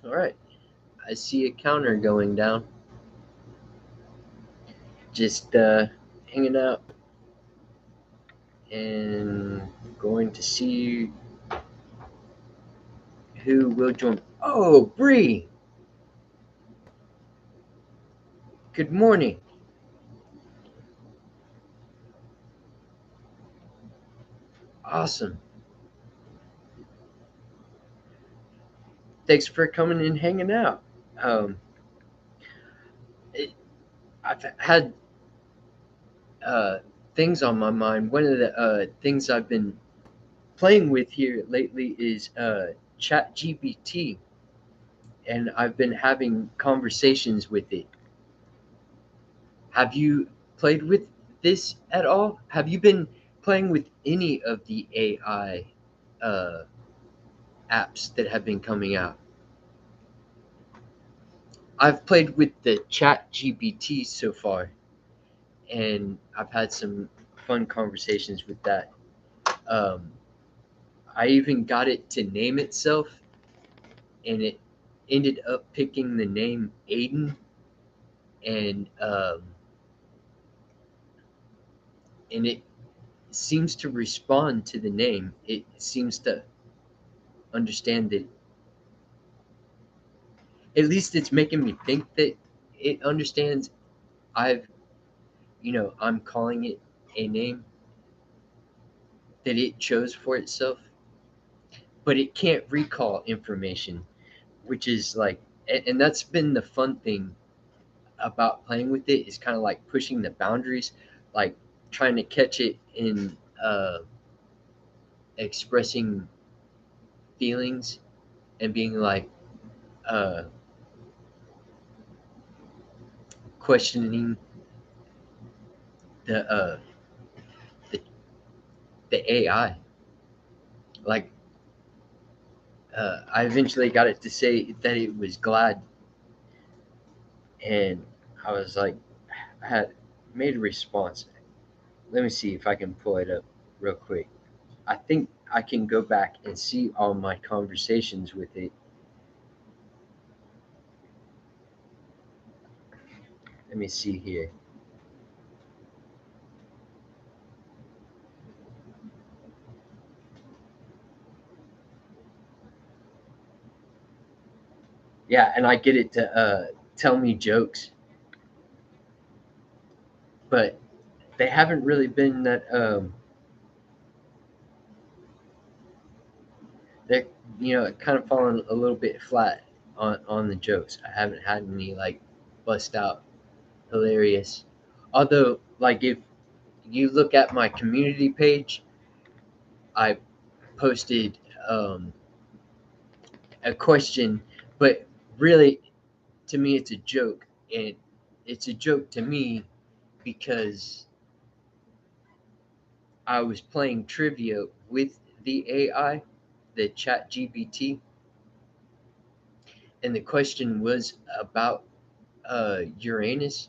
All right. I see a counter going down. Just hanging out and going to see who will join. Oh, Bree. Good morning. Awesome. Thanks for coming and hanging out. Um, it, I've had uh, things on my mind. One of the things I've been playing with here lately is Chat GPT, and I've been having conversations with it. Have you played with this at all? Have you been playing with any of the AI uh, apps that have been coming out? I've played with the Chat GPT so far, and I've had some fun conversations with that. Um, I even got it to name itself, and it ended up picking the name Aiden, and it seems to respond to the name. It seems to understand that. At least it's making me think that it understands. I've, I'm calling it a name that it chose for itself, but it can't recall information, which is like, and that's been the fun thing about playing with it, is kind of like pushing the boundaries, like trying to catch it in uh, expressing feelings and being like uh, questioning the, the the AI. Like I eventually got it to say that it was glad, and I was like, I had made a response. Let me see if I can pull it up real quick. I think I can go back and see all my conversations with it. Let me see here. Yeah, and I get it to tell me jokes, but they haven't really been that. They're kind of falling a little bit flat on the jokes. I haven't had any like bust out hilarious. Although, like if you look at my community page, I posted um, a question, but really, to me, it's a joke, and it's a joke to me because I was playing trivia with the AI, the Chat GPT, and the question was about Uranus.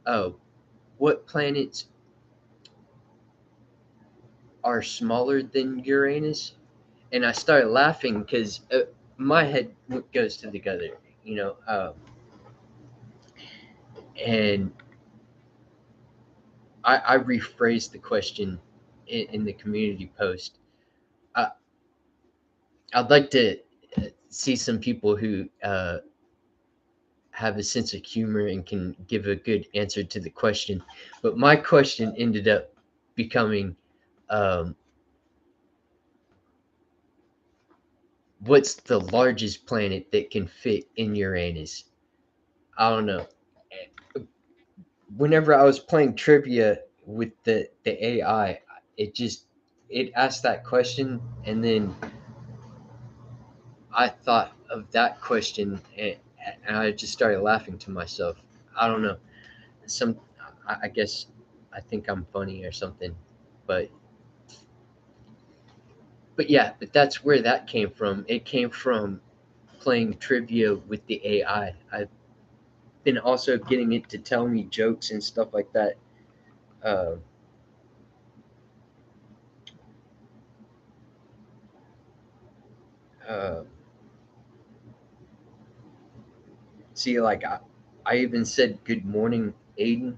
Oh, what planets are smaller than Uranus? And I started laughing because my head goes to the gutter, you know. And I rephrased the question in the community post. I, I'd like to see some people who have a sense of humor and can give a good answer to the question. But my question ended up becoming, um, what's the largest planet that can fit in Uranus? I don't know. Whenever I was playing trivia with the AI, it just it asked that question, and then I thought of that question, and I just started laughing to myself. I don't know. Some I guess I think I'm funny or something, but but that's where that came from. It came from playing trivia with the AI. I've been also getting it to tell me jokes and stuff like that. Uh, uh, See, like I even said good morning, Aiden,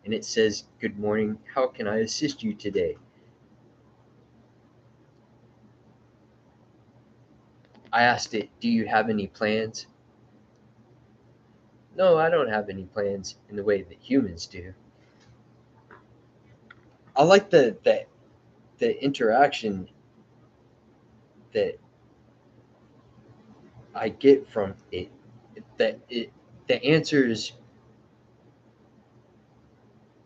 and it says good morning. How can I assist you today? I asked it, do you have any plans? No, I don't have any plans in the way that humans do. I like the interaction that I get from it. That it the answers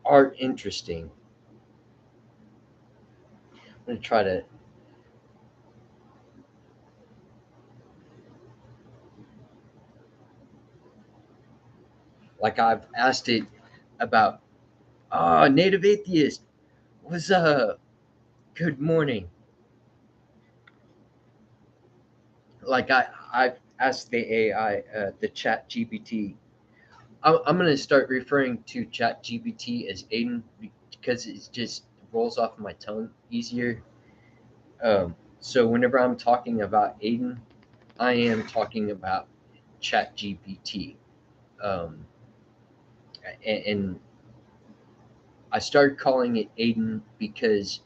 are interesting. I'm gonna try to like I've asked it about native atheist was good morning. Like I've asked the AI, the Chat GPT. I'm gonna start referring to Chat GPT as Aiden because it just rolls off my tongue easier. So whenever I'm talking about Aiden, I am talking about Chat GPT. Um, and I started calling it Aiden because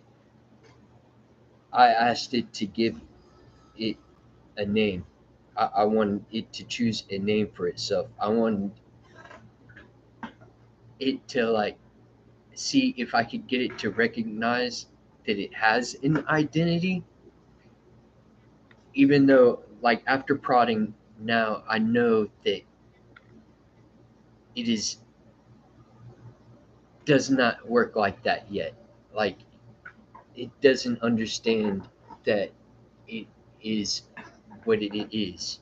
I asked it to give it a name. I wanted it to choose a name for itself. I wanted it to like see if I could get it to recognize that it has an identity, even though like after prodding now I know that it is does not work like that yet. Like it doesn't understand that it is what it is.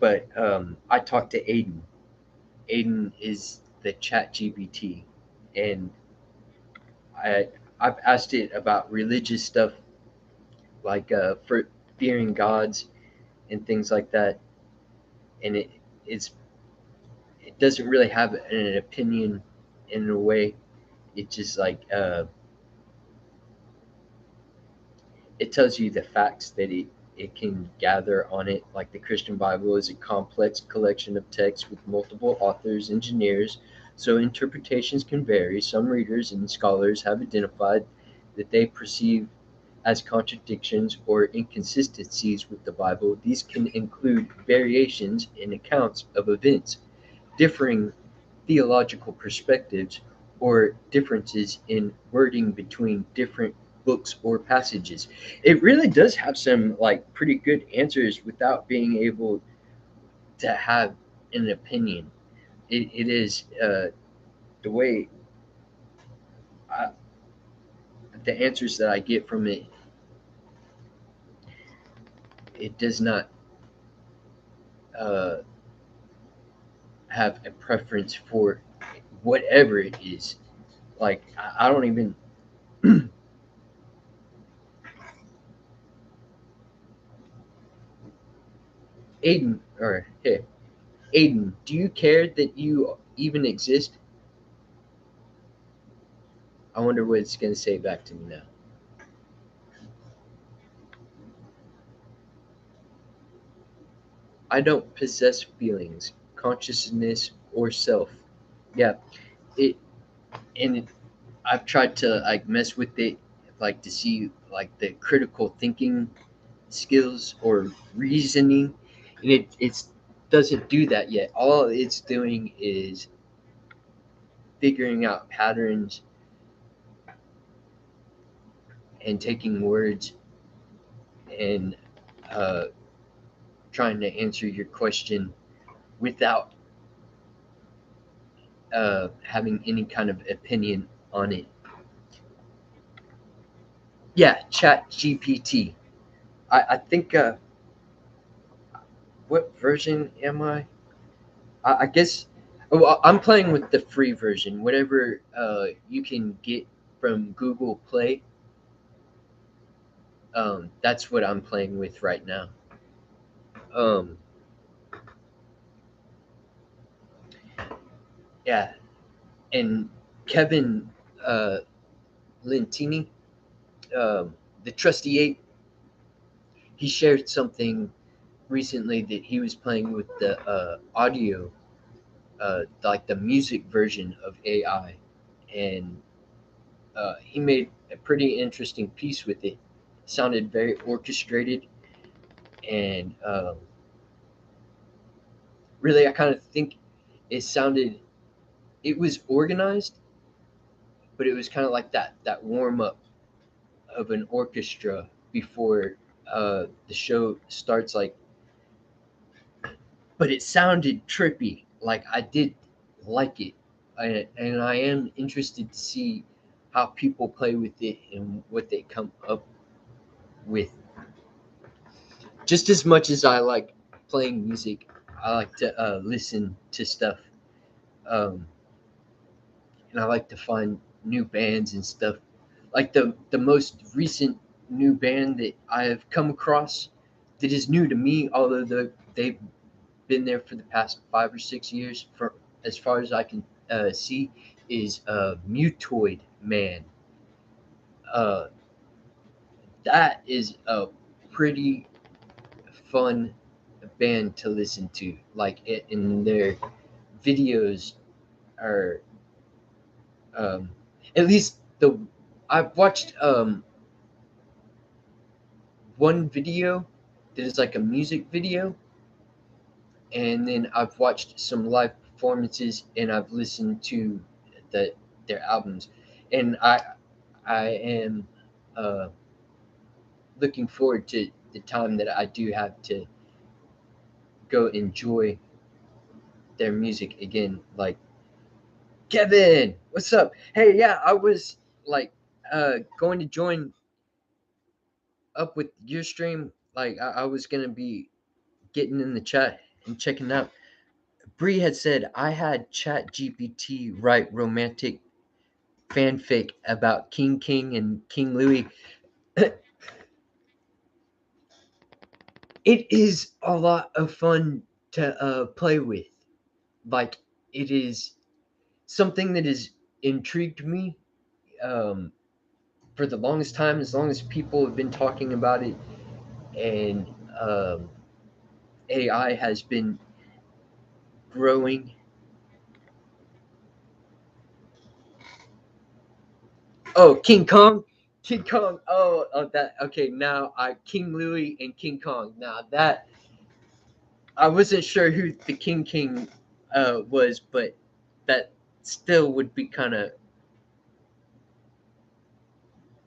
But I talked to Aiden. Aiden is the Chat GPT, and I I've asked it about religious stuff like for fearing gods and things like that, and it's it doesn't really have an opinion in a way. It just like it tells you the facts that it can gather on it. Like the Christian Bible is a complex collection of texts with multiple authors, engineers, so interpretations can vary. Some readers and scholars have identified that they perceive as contradictions or inconsistencies with the Bible. These can include variations in accounts of events, differing theological perspectives, or differences in wording between different books or passages. It really does have some like pretty good answers without being able to have an opinion. It is the way I, the answers that I get from it. It does not uh, have a preference for whatever it is. Like I don't even Aiden or hey Aiden, do you care that you even exist? I wonder what it's going to say back to me now. I don't possess feelings, consciousness, or self. Yeah, it and it, I've tried to like mess with it, like to see like the critical thinking skills or reasoning, and it doesn't do that yet. All it's doing is figuring out patterns and taking words and uh, trying to answer your question without having any kind of opinion on it. Yeah, Chat GPT. I think what version am I? I guess well, I'm playing with the free version, whatever you can get from Google Play. That's what I'm playing with right now. Um, yeah, and Kevin uh, Lentini, the trusty ape, he shared something recently that he was playing with the audio, like the music version of AI, and he made a pretty interesting piece with it. It sounded very orchestrated, and really, I kind of think it sounded. It was organized, but it was kind of like that warm up of an orchestra before the show starts. Like, but it sounded trippy. Like I did like it, and I am interested to see how people play with it and what they come up with. Just as much as I like playing music, I like to listen to stuff, um, and I like to find new bands and stuff. Like the most recent new band that I have come across that is new to me, although they've been there for the past 5 or 6 years, for as far as I can see, is Mutoid Man. Uh, that is a pretty fun band to listen to. Like in their videos are, um, at least the I've watched one video that is like a music video, and then I've watched some live performances, and I've listened to the their albums, and I am uh, looking forward to the time that I do have to go enjoy their music again. Like, Kevin, what's up? Hey, yeah, I was like going to join up with your stream. Like, I was gonna be getting in the chat and checking out. Bree had said I had Chat GPT write romantic fanfic about King and King Louis. It is a lot of fun to play with. Like, it is something that has intrigued me um, for the longest time, as long as people have been talking about it, and um, AI has been growing. Oh, King Kong, King Kong. Oh, that okay. Now I King Louis and King Kong. Now that I wasn't sure who the King was, but that still would be kind of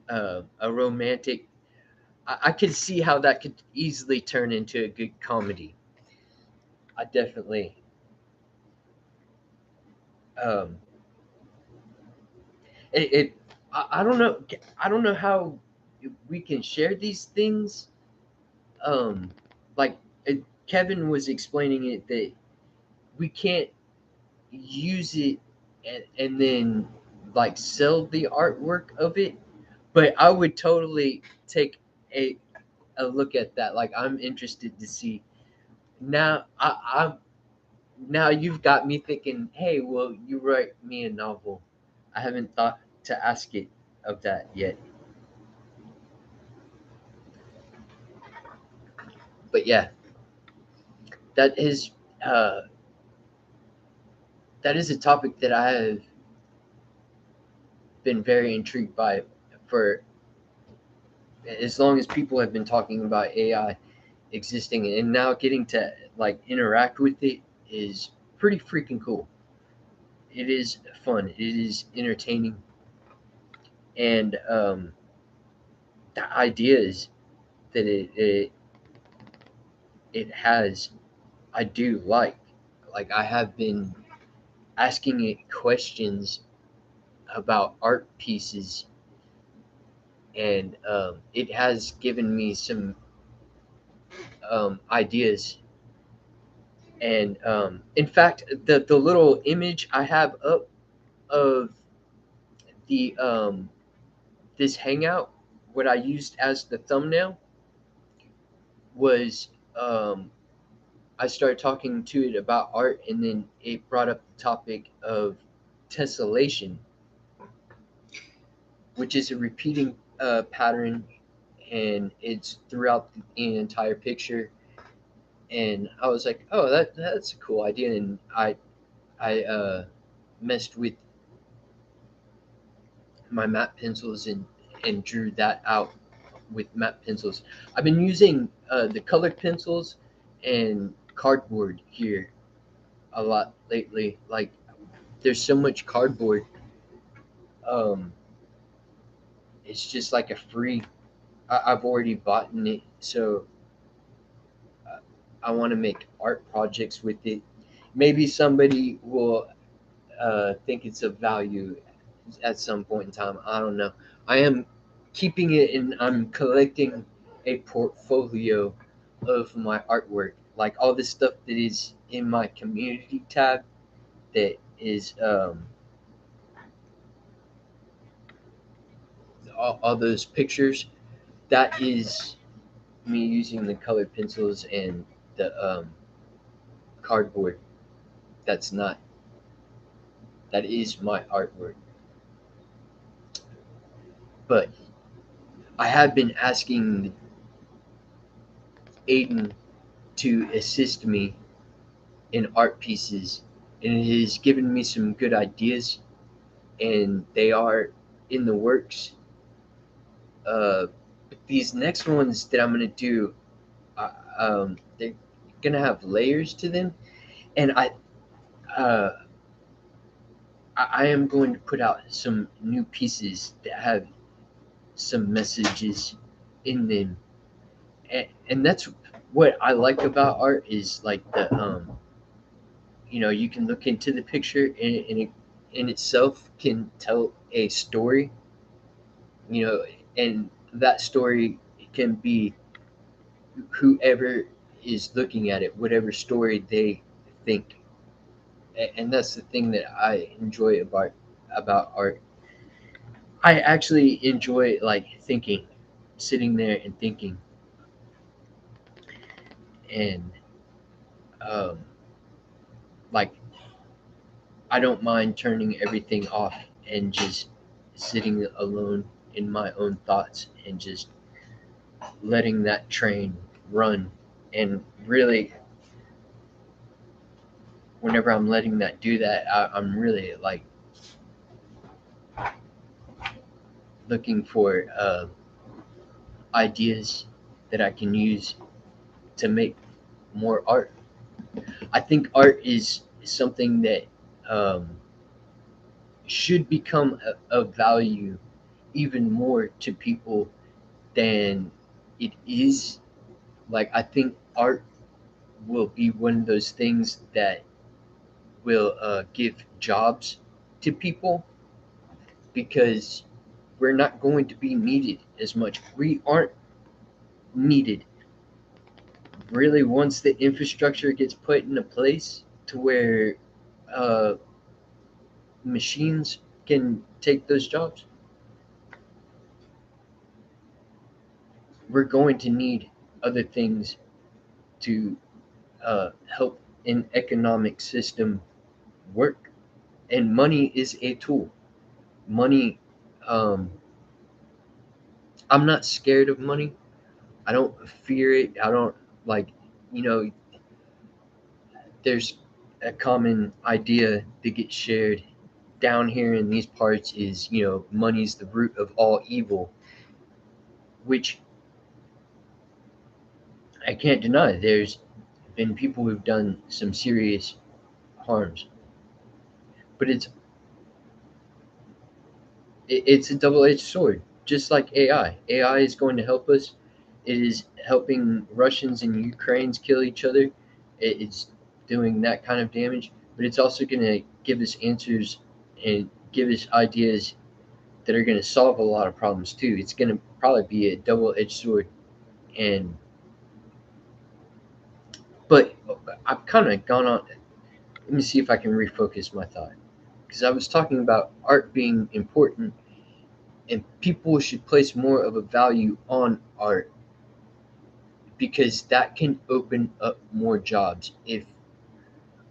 a romantic. I could see how that could easily turn into a good comedy. I definitely. Um, it I don't know. I don't know how we can share these things. Um, like Kevin was explaining it, that we can't use it and then like sell the artwork of it, but I would totally take a a look at that. Like, I'm interested to see. Now I'm now you've got me thinking, hey, well, you write me a novel. I haven't thought to ask it of that yet. But yeah, that is uh, that is a topic that I have been very intrigued by for as long as people have been talking about AI existing, and now getting to like interact with it is pretty freaking cool. It is fun. It is entertaining, and the ideas that it has, I do like. Like, I have been asking it questions about art pieces, and it has given me some ideas. And in fact, the little image I have up of the this hangout, what I used as the thumbnail was, I started talking to it about art, and then it brought up the topic of tessellation, which is a repeating pattern, and it's throughout the entire picture. and I was like, oh, that's a cool idea, and I messed with my matte pencils and drew that out with matte pencils. I've been using the colored pencils and cardboard here a lot lately. Like there's so much cardboard. Um, it's just like a free. I've already bought it, so uh, I want to make art projects with it. Maybe somebody will think it's of value at some point in time. I don't know. I am keeping it and I'm collecting a portfolio of my artwork, like all the stuff that is in my community tab. That is all those pictures. That is me using the colored pencils and the cardboard. That's not. That is my artwork. But I have been asking Aiden to assist me in art pieces, and it has given me some good ideas, and they are in the works. But these next ones that I'm gonna do, they're gonna have layers to them, and uh, I am going to put out some new pieces that have some messages in them, and that's what I like about art is like the you can look into the picture and it in itself can tell a story, you know, and that story can be whoever is looking at it, whatever story they think. And that's the thing that I enjoy about art. I actually enjoy like thinking, sitting there and thinking, and um, like I don't mind turning everything off and just sitting alone in my own thoughts and just letting that train run. And really, whenever I'm letting that do that, I'm really like looking for ideas that I can use to make more art. I think art is something that um, should become of value even more to people than it is. Like, I think art will be one of those things that will give jobs to people because we're not going to be needed as much. We aren't needed really once the infrastructure gets put into place to where uh, machines can take those jobs. We're going to need other things to help an economic system work, and money is a tool. Money, um, I'm not scared of money. I don't fear it. I don't like, you know, there's a common idea that gets shared down here in these parts is, money's the root of all evil, which I can't deny. There's been people who've done some serious harms, but it's a double-edged sword. Just like AI is going to help us. It is helping Russians and Ukrainians kill each other. It's doing that kind of damage, but it's also going to give us answers and give us ideas that are going to solve a lot of problems too. It's going to probably be a double-edged sword, and but I've kind of gone on. Let me see if I can refocus my thought because I was talking about art being important, and people should place more of a value on art because that can open up more jobs. If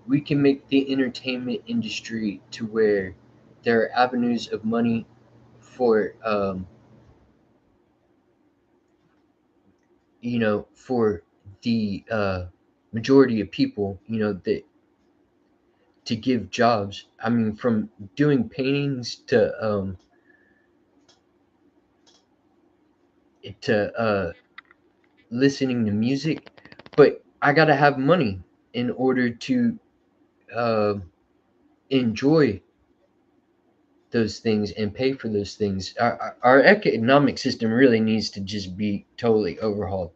we can make the entertainment industry to where there are avenues of money for for the majority of people, that to give jobs. I mean, from doing paintings to listening to music, but I gotta have money in order to uh, enjoy those things and pay for those things. Our economic system really needs to just be totally overhauled.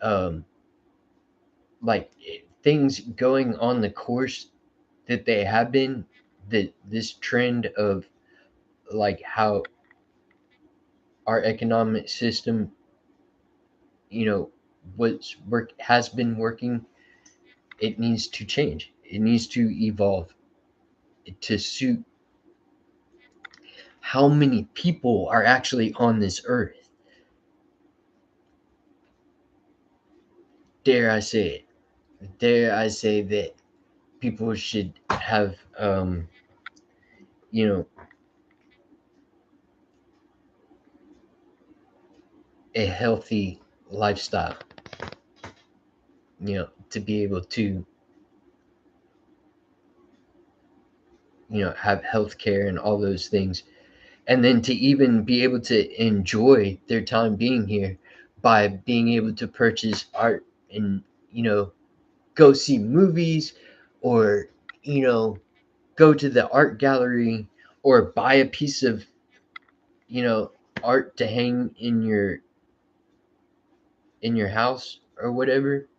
Um, like things going on the course that they have been, that this trend of like how our economic system, you know, what's work has been working, it needs to change. It needs to evolve to suit how many people are actually on this earth. Dare I say it? Dare I say that people should have, you know, a healthy lifestyle, to be able to, have health care and all those things. And then to even be able to enjoy their time being here by being able to purchase art and, go see movies, or, you know, go to the art gallery, or buy a piece of, you know, art to hang in your house or whatever.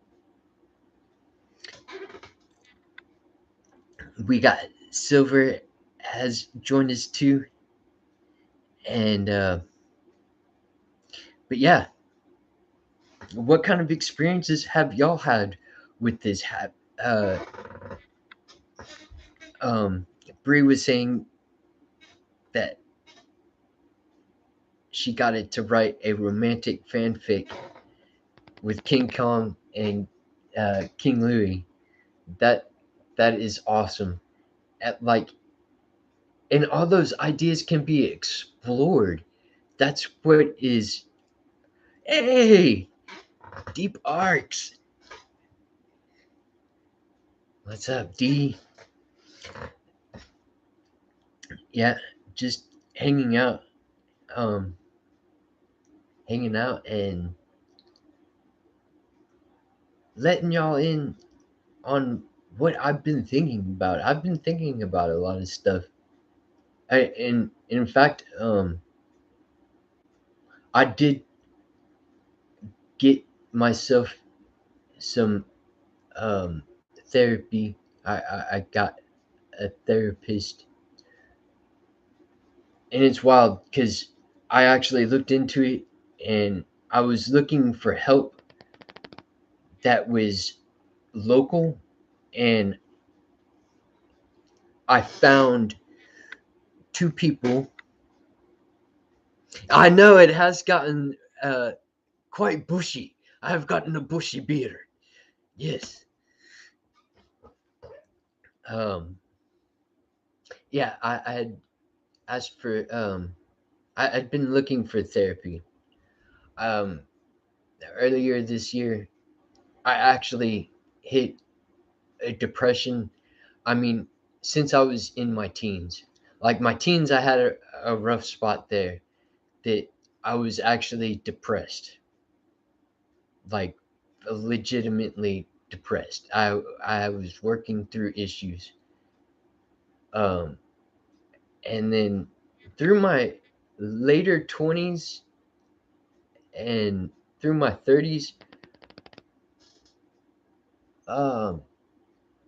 We got Silver has joined us too, and but yeah, what kind of experiences have y'all had with this? Uh, Bree was saying that she got it to write a romantic fanfic with King Kong and King Louis. That that is awesome. Like, and all those ideas can be explored. That's what is. Hey, deep arcs. What's up, D? Yeah, just hanging out, um, hanging out and letting y'all in on what I've been thinking about. I've been thinking about a lot of stuff. And in fact, I did get myself some therapy. I got a therapist, and it's wild because I actually looked into it, and I was looking for help that was local, and I found two people. I know it has gotten quite bushy. I have gotten a bushy beard. Yes. Um, yeah, I had asked for. I'd been looking for therapy. Um, Earlier this year, I actually hit a depression. I mean, since I was in my teens, like my teens, I had a rough spot there that I was actually depressed, like legitimately depressed. I was working through issues, um, and then through my later 20s and through my 30s, um,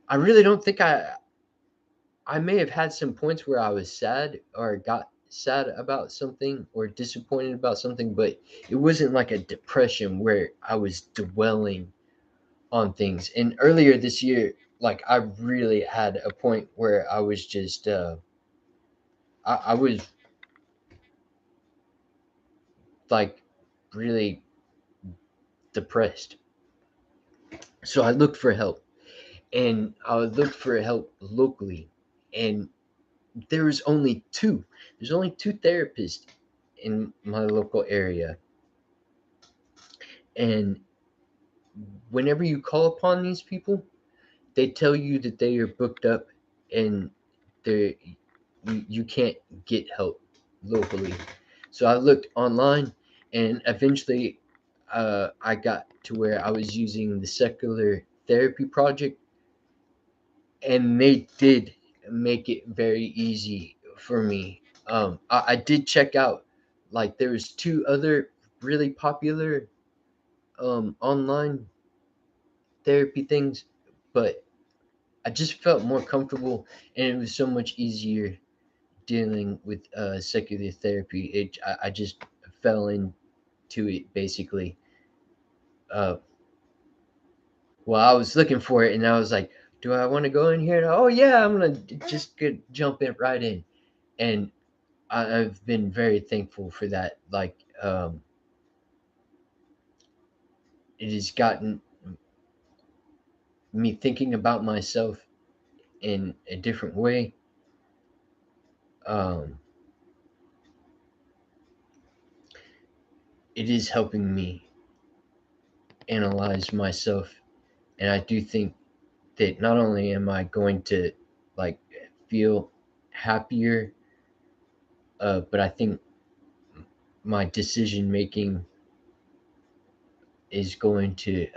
I really don't think I may have had some points where I was sad or got sad about something or disappointed about something, but it wasn't like a depression where I was dwelling on things. And earlier this year, like I really had a point where I was just I was like really depressed. So I looked for help, and I looked for help locally, and there was only two. There's only two therapists in my local area, and whenever you call upon these people, they tell you that they are booked up and they you can't get help locally. So I looked online, and eventually, I got to where I was using the secular therapy project, and they did make it very easy for me. I did check out, like, there was two other really popular online therapy things, but I just felt more comfortable, and it was so much easier dealing with secular therapy. I just fell into it basically. Uh, well, I was looking for it, and I was like, "Do I want to go in here?" And, oh yeah, I'm gonna just jump in right in, and I've been very thankful for that. Like, it has gotten me thinking about myself in a different way. Um, it is helping me analyze myself, and I do think that not only am I going to, like, feel happier, but I think my decision making is going to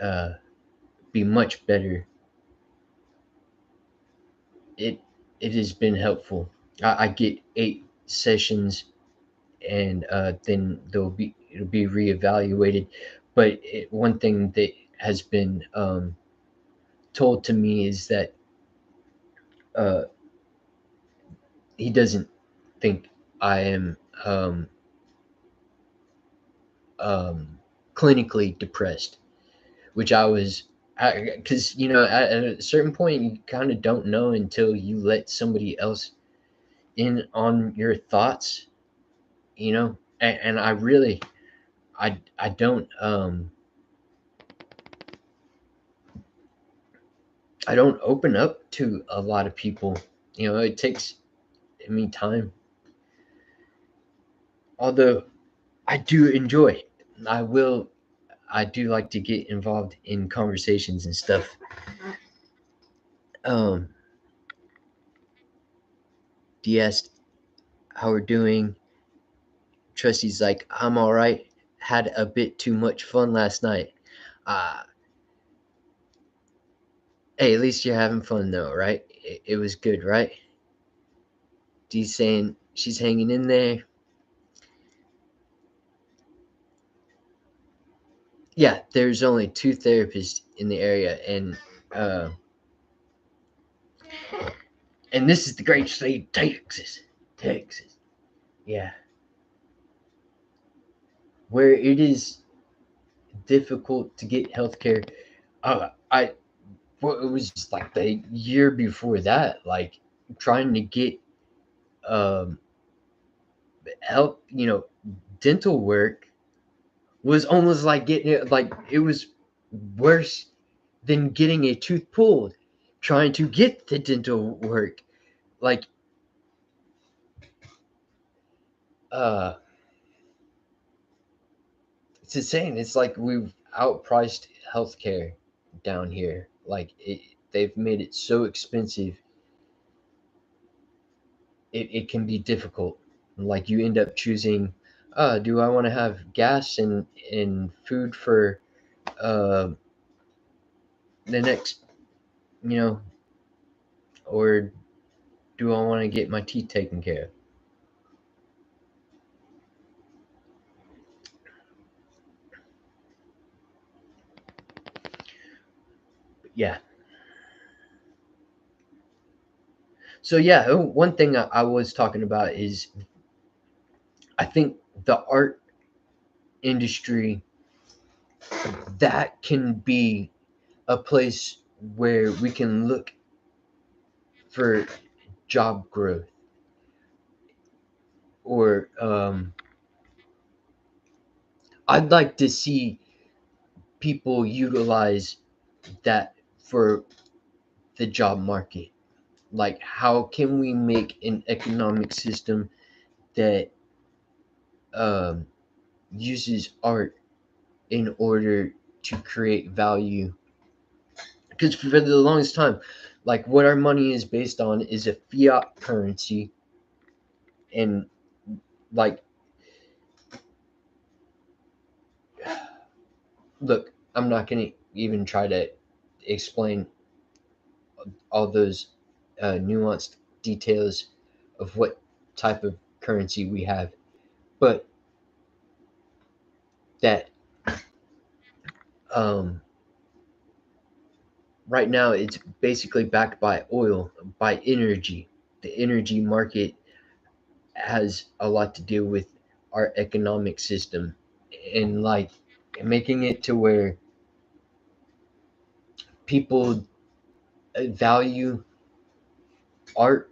be much better. It it has been helpful. I get 8 sessions, and then it'll be reevaluated. But one thing that has been told to me is that uh, he doesn't think I am um, clinically depressed, which I was, because at a certain point you kind of don't know until you let somebody else in on your thoughts, and I really, I don't I don't open up to a lot of people. It takes me time, although I do enjoy it. I will. I do like to get involved in conversations and stuff. Um, he asked how we're doing. Trusty's like, I'm all right. Had a bit too much fun last night. Uh, hey, at least you're having fun though, right? It was good, right? Dee's saying she's hanging in there. Yeah, there's only 2 therapists in the area, uh, and this is the great state of Texas. Texas, yeah, where it is difficult to get healthcare. I Well, it was like the year before that, like trying to get um help, dental work was almost like getting it, like it was worse than getting a tooth pulled. Trying to get the dental work, like uh it's insane. It's like we've outpriced healthcare down here. Like they've made it so expensive. It can be difficult. Like you end up choosing, do I want to have gas and food for uh, the next, you know, or do I want to get my teeth taken care of? Yeah. So yeah, one thing I was talking about is I think the art industry, that can be a place where we can look for job growth, or I'd like to see people utilize that for the job market. Like, how can we make an economic system that um, uses art in order to create value. Because for the longest time, like what our money is based on is a fiat currency, and like, look, I'm not gonna even try to explain all those nuanced details of what type of currency we have, but that um, right now it's basically backed by oil, by energy. The energy market has a lot to do with our economic system, and like making it to where people value art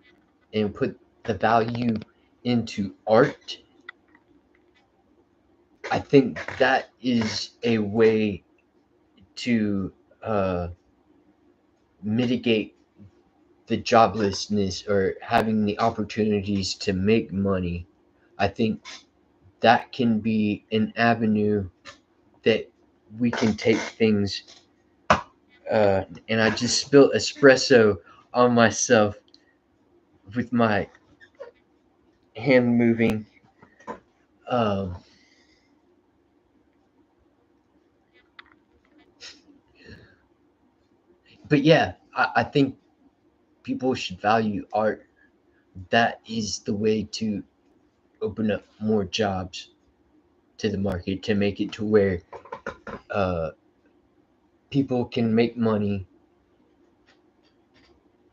and put the value into art. I think that is a way to uh, mitigate the joblessness or having the opportunities to make money. I think that can be an avenue that we can take things. And I just spilled espresso on myself with my hand moving. Um, but yeah, I think people should value art. That is the way to open up more jobs to the market, to make it to where uh, people can make money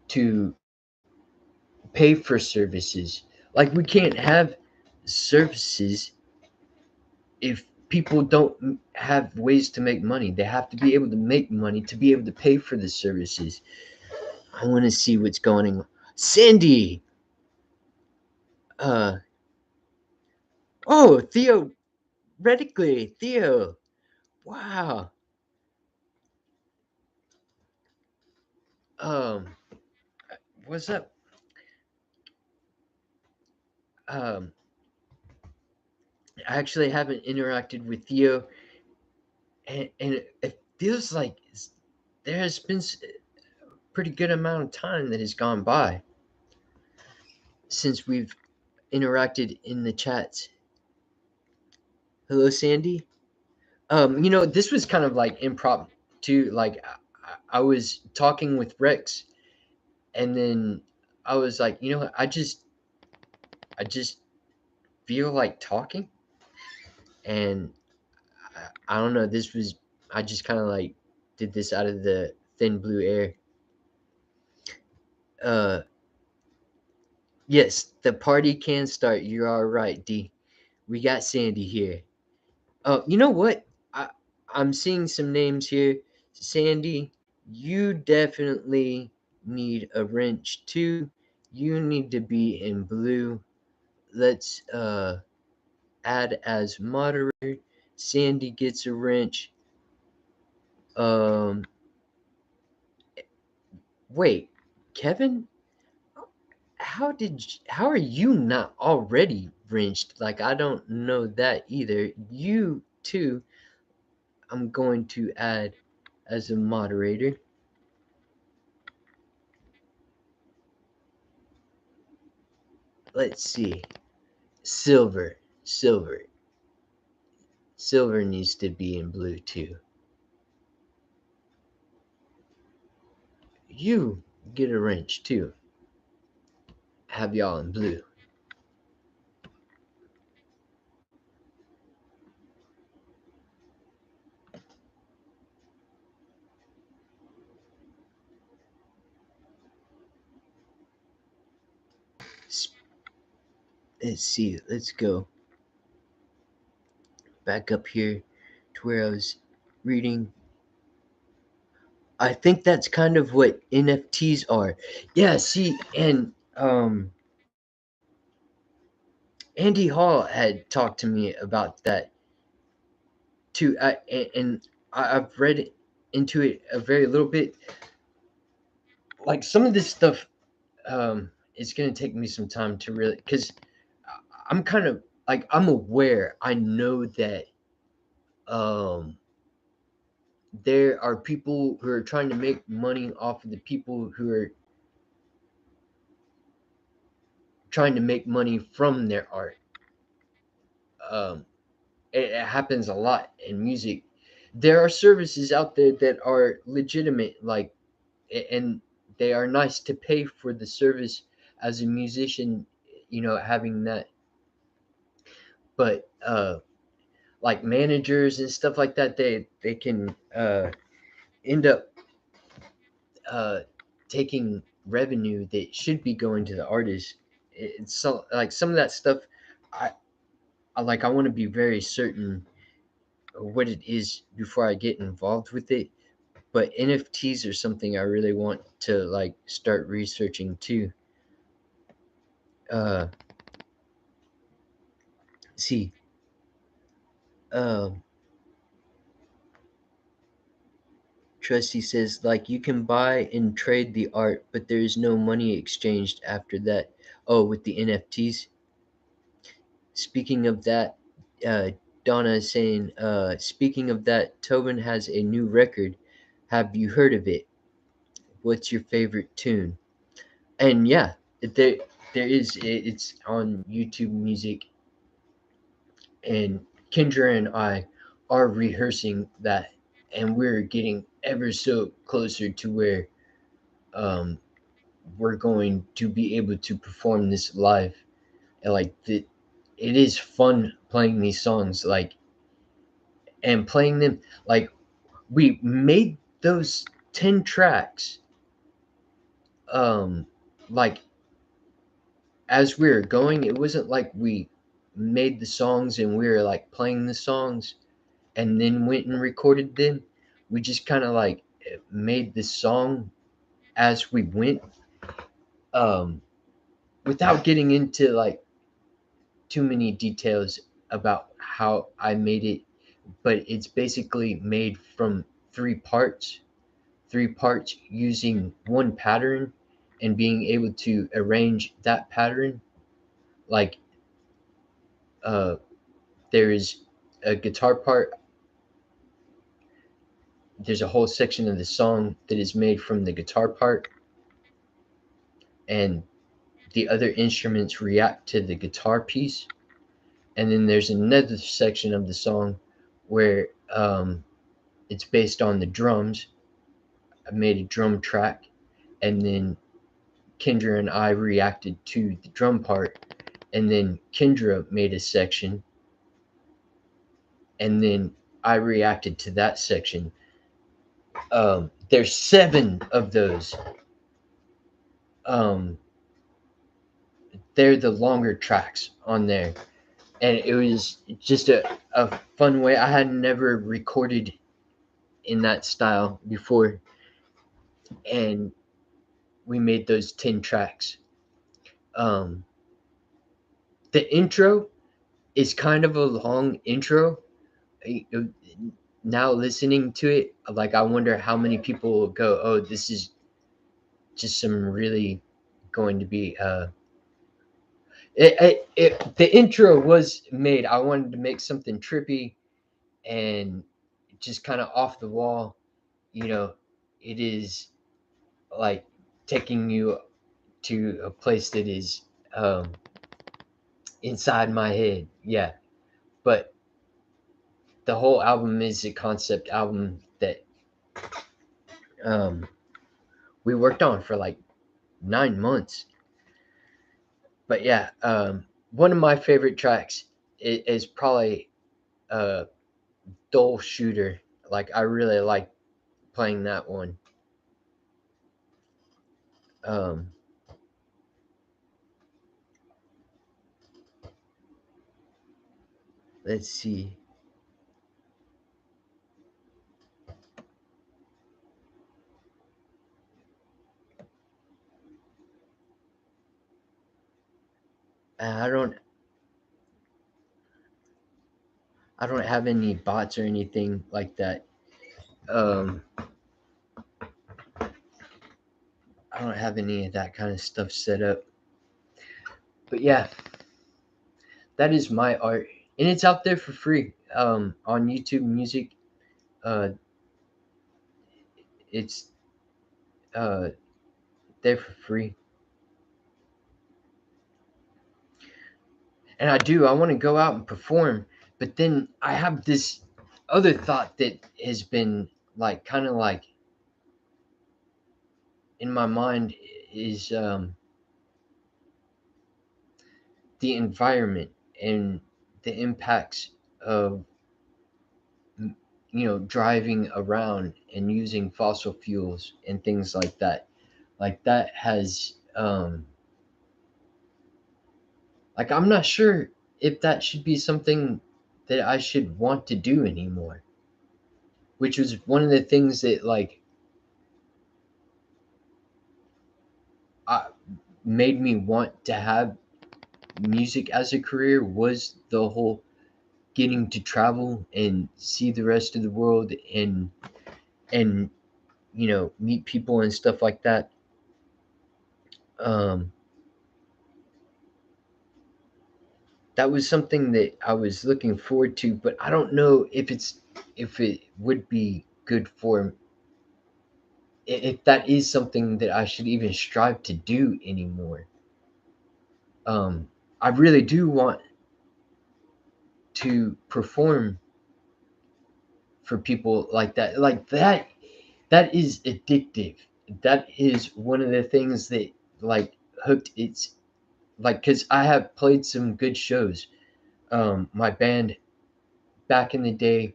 to pay for services. Like, we can't have services if people don't have ways to make money. They have to be able to make money to be able to pay for the services. I want to see what's going on. Sandy! Uh, oh, theoretically, Theo. Wow. Um, what's up? Um, I actually haven't interacted with Theo, and it feels like there has been a pretty good amount of time that has gone by since we've interacted in the chats. Hello, Sandy. This was kind of like impromptu. Like, I was talking with Rex, and then I was like, what? I just feel like talking, and I don't know. This was I just kind of like did this out of the thin blue air. Uh, yes, the party can start. You're all right, D. We got Sandy here. Oh, you know what? I I'm seeing some names here. Sandy, you definitely need a wrench too. You need to be in blue. Let's add as moderator. Sandy gets a wrench. Um Wait, Kevin? How are you not already wrenched? Like, I don't know that either. You too, I'm going to add as a moderator. Let's see. Silver, silver, silver needs to be in blue too. You get a wrench too. Have y'all in blue. Let's see. Let's go back up here to where I was reading. I think that's kind of what NFTs are. Yeah, see, and Andy Hall had talked to me about that too. I've read into it a very little bit. Like, some of this stuff, it's gonna take me some time to really, because I'm kind of like, I'm aware. I know that um there are people who are trying to make money off of the people who are trying to make money from their art. Um, it happens a lot in music. There are services out there that are legitimate, like, and they are nice to pay for the service as a musician, having that. But like managers and stuff like that, they can end up uh, taking revenue that should be going to the artist. It's so like some of that stuff. I, I want to be very certain what it is before I get involved with it. But NFTs are something I really want to like start researching too. Uh, see, um, Trusty says like you can buy and trade the art, but there is no money exchanged after that. Oh, with the NFTs. Speaking of that, uh, Donna is saying, speaking of that, Tobin has a new record. Have you heard of it? What's your favorite tune? And yeah, there there is. It's on YouTube Music, and Kendra and I are rehearsing that, and we're getting ever so closer to where um, we're going to be able to perform this live. And like it is fun playing these songs, like, and playing them like we made those 10 tracks um like as we were going. It wasn't like we made the songs and we were like playing the songs and then went and recorded them. We just kind of like made the song as we went, um without getting into like too many details about how I made it. But it's basically made from three parts using one pattern and being able to arrange that pattern. Like, uh, there is a guitar part, there's a whole section of the song that is made from the guitar part, and the other instruments react to the guitar piece. And then there's another section of the song where it's based on the drums. I made a drum track, and then Kendra and I reacted to the drum part, and then Kendra made a section, and then I reacted to that section. There's 7 of those. Um, they're the longer tracks on there, and it was just a fun way. I had never recorded in that style before, and we made those 10 tracks. Um, the intro is kind of a long intro. Now listening to it, like I wonder how many people will go, "Oh, this is just some really going to be." The intro was made. I wanted to make something trippy and just kind of off the wall. You know, it is like taking you to a place that is um, inside my head. Yeah, but the whole album is a concept album that um, we worked on for like 9 months. But yeah, one of my favorite tracks is probably uh, Dole Shooter. Like I really like playing that one. Um, let's see. I don't I don't have any bots or anything like that. Um, I don't have any of that kind of stuff set up. But yeah, that is my art, and it's out there for free on YouTube Music. Uh, it's uh, there for free. And I want to go out and perform, but then I have this other thought that has been like kind of like in my mind is the environment and the impacts of driving around and using fossil fuels and things like that. Like that has like I'm not sure if that should be something that I should want to do anymore, which was one of the things that like I, made me want to have music as a career was the whole getting to travel and see the rest of the world and meet people and stuff like that. um that was something that I was looking forward to, but I don't know if it would be good for if that is something that I should even strive to do anymore. um I really do want to perform for people like that. Like that is addictive. That is one of the things that like hooked it's like because I have played some good shows. My band back in the day,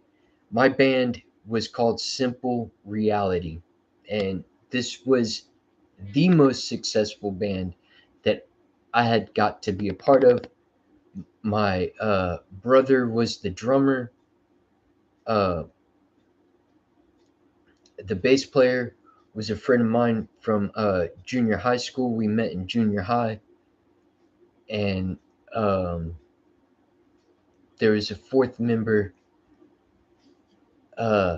my band was called Simple Reality, and this was the most successful band that I had got to be a part of. My brother was the drummer. Uh, the bass player was a friend of mine from junior high school. We met in junior high, and um, there was a fourth member. Uh,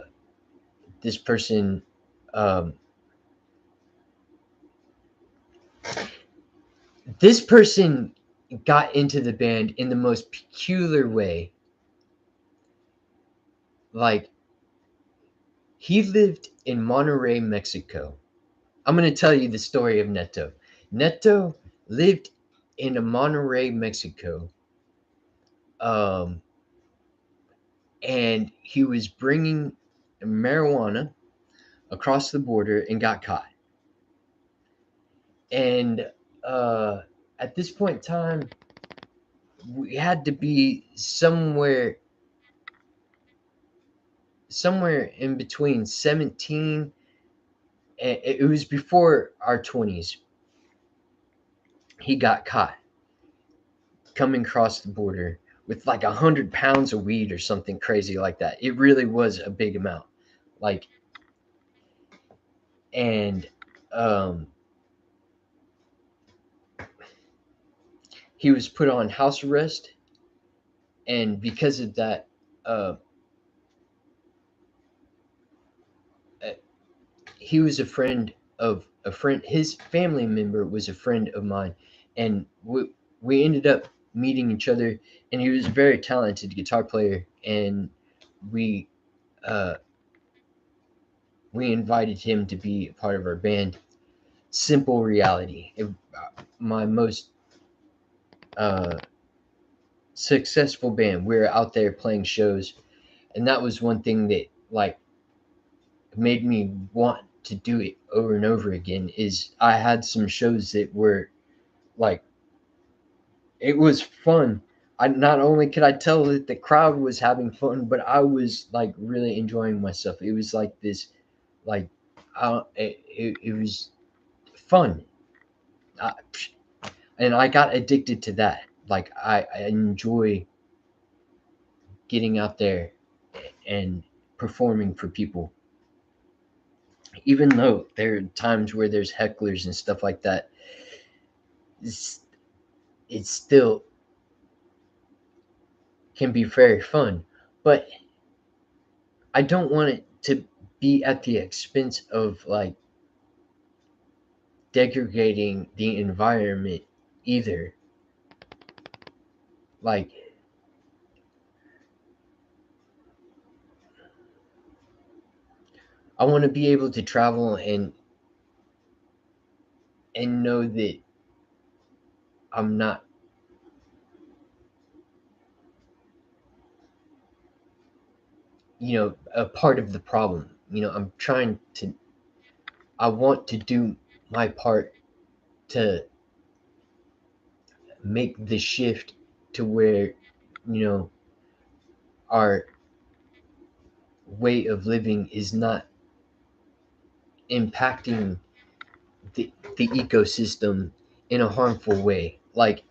this person, um, this person got into the band in the most peculiar way. Like he lived in Monterrey, Mexico. I'm gonna tell you the story of Neto. Neto lived in Monterrey, Mexico, um, and he was bringing marijuana across the border and got caught. And uh, at this point in time, we had to be somewhere in between 17 and it was before our 20s. He got caught coming across the border with like 100 pounds of weed or something crazy like that. It really was a big amount. Like, and um, he was put on house arrest, and because of that, uh, uh, he was a friend of a friend. His family member was a friend of mine, and we ended up meeting each other. And he was a very talented guitar player, and we uh, we invited him to be a part of our band. Simple Reality, my most uh, successful band. We were out there playing shows, and that was one thing that like made me want to do it over and over again. Is I had some shows that were like it was fun. I not only could I tell that the crowd was having fun, but I was like really enjoying myself. It was like this, like, it was fun. Uh, and I got addicted to that. Like I enjoy getting out there and performing for people, even though there are times where there's hecklers and stuff like that. It's, it still can be very fun, but I don't want it to be at the expense of like degrading the environment either. Like, I want to be able to travel and know that I'm not, a part of the problem. I want to do my part to make the shift to where, you know, our way of living is not impacting the ecosystem in a harmful way. Like,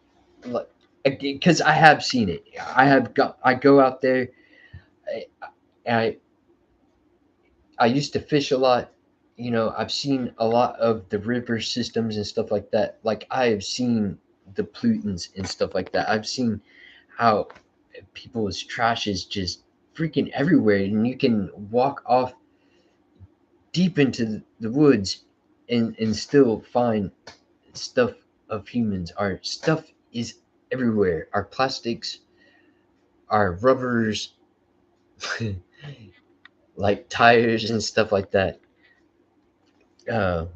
because I have seen it. I go out there. I I used to fish a lot. I've seen a lot of the river systems and stuff like that. Like, I have seen the pollutants and stuff like that. I've seen how people's trash is just freaking everywhere, and you can walk off deep into the woods and still find stuff of humans. Our stuff is everywhere. Our plastics, our rubbers, like tires and stuff like that. Uh,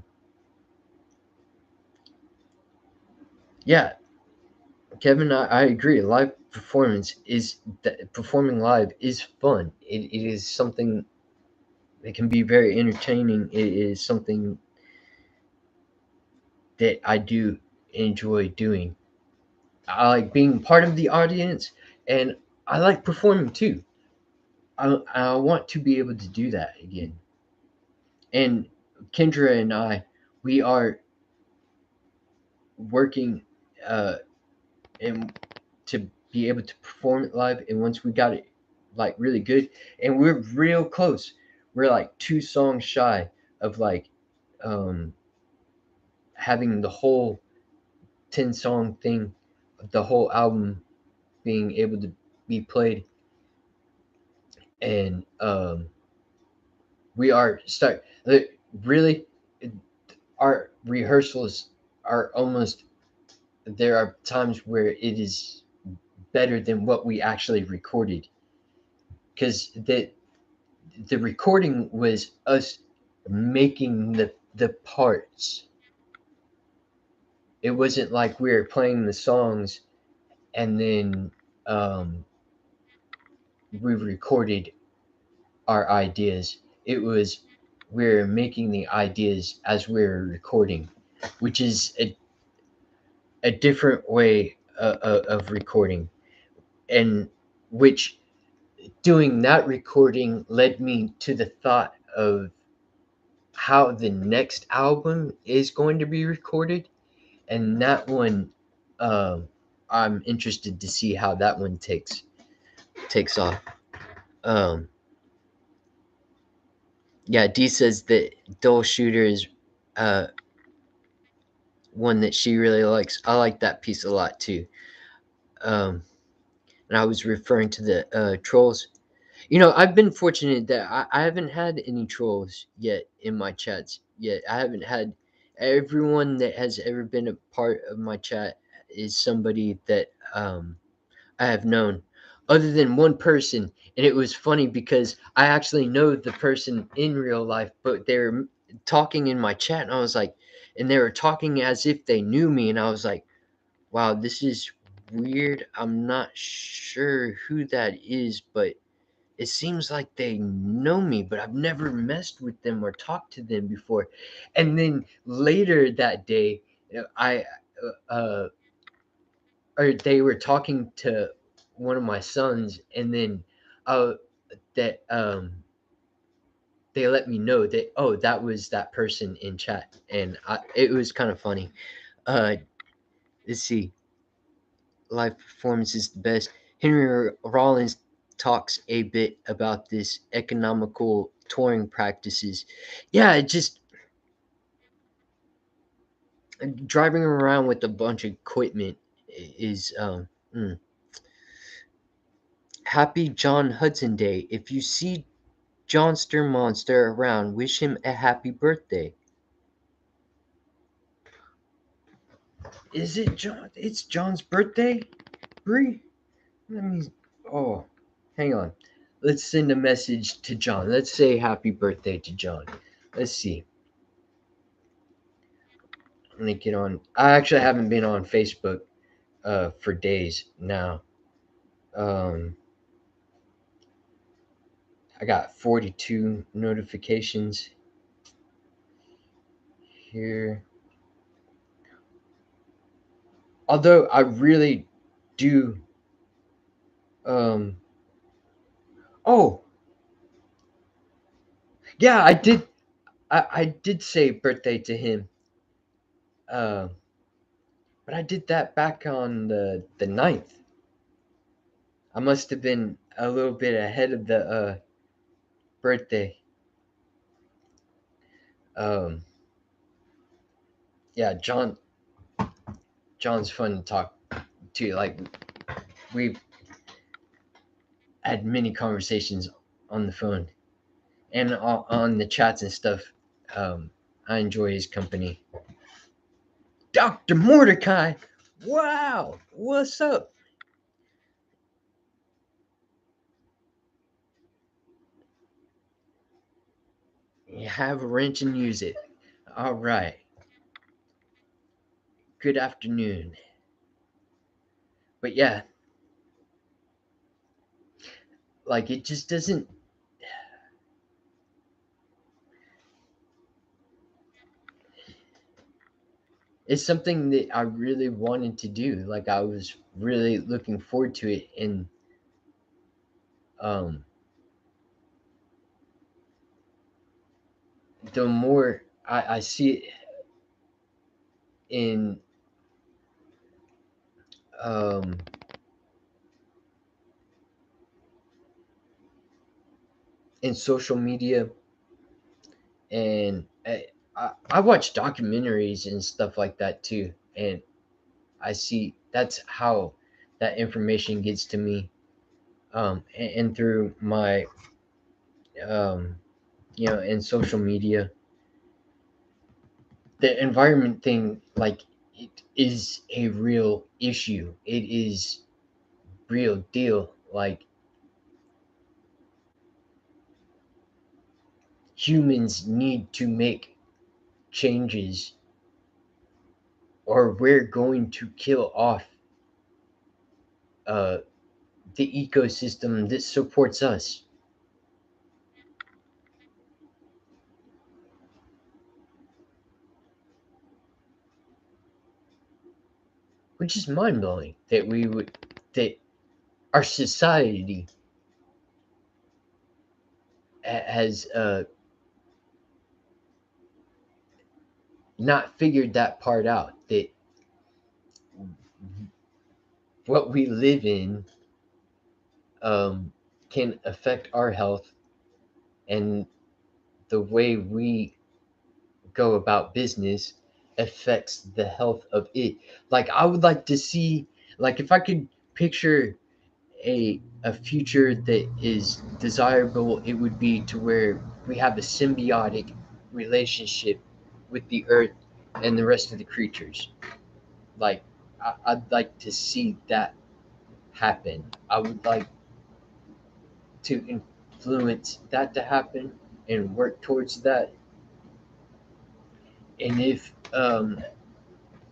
yeah, Kevin, I agree. Live performance is performing live is fun. It is something that can be very entertaining. It is something that I do enjoy doing. I like being part of the audience, and I like performing too. I want to be able to do that again. And Kendra and I, we are working uh, and to be able to perform it live. And once we got it like really good, and we're real close, we're like 2 songs shy of like um, having the whole 10-song thing, the whole album being able to be played. And we are start really our rehearsals are almost, there are times where it is better than what we actually recorded, because the recording was us making the parts. It wasn't like we were playing the songs and then um, we recorded our ideas. It was we're making the ideas as we're recording, which is a different way of recording, and which doing that recording led me to the thought of how the next album is going to be recorded, and that one, um, I'm interested to see how that one takes off. Um, yeah, Dee says that Dull Shooter is uh, one that she really likes. I like that piece a lot too. Um, and I was referring to the trolls. I've been fortunate that I haven't had any trolls yet in my chats yet. I haven't had everyone that has ever been a part of my chat is somebody that I have known, other than one person. And it was funny because I actually know the person in real life, but they're talking in my chat, and I was like, and they were talking as if they knew me, and I was like, wow, this is weird. I'm not sure who that is, but it seems like they know me, but I've never messed with them or talked to them before. And then later that day, I or they were talking to one of my sons, and then uh that they let me know that, oh, that was that person in chat, and it was kind of funny. uh let's see, live performance is the best. Henry Rollins talks a bit about this economical touring practices. Yeah, it just driving around with a bunch of equipment is happy John Hudson Day. If you see Johnster Monster around, wish him a happy birthday. Is it John? It's John's birthday, Bree. Let me. Oh, hang on. Let's send a message to John. Let's say happy birthday to John. Let's see. Let me get on. I actually haven't been on Facebook for days now. Um, I got 42 notifications here. Although I really do. Um, oh, yeah, I did. I did say birthday to him. Uh, but I did that back on the 9th. I must have been a little bit ahead of the birthday. Um, yeah, John's fun to talk to. Like we've had many conversations on the phone and on the chats and stuff. Um, I enjoy his company. Dr. Mordecai, wow, what's up? You have a wrench and use it. All right. Good afternoon. But yeah, like it just doesn't. It's something that I really wanted to do. Like I was really looking forward to it, and um, the more I see it in um, in social media, and I watch documentaries and stuff like that too, and I see that's how that information gets to me, and through my um, in social media, the environment thing, like it is a real issue. It is real deal. Like humans need to make changes, or we're going to kill off uh, the ecosystem that supports us, which is mind blowing that we would that our society has not figured that part out. That what we live in um, can affect our health, and the way we go about business affects the health of it. Like I would like to see, like if I could picture a future that is desirable, it would be to where we have a symbiotic relationship with the earth and the rest of the creatures. Like I'd like to see that happen. I would like to influence that to happen and work towards that. And if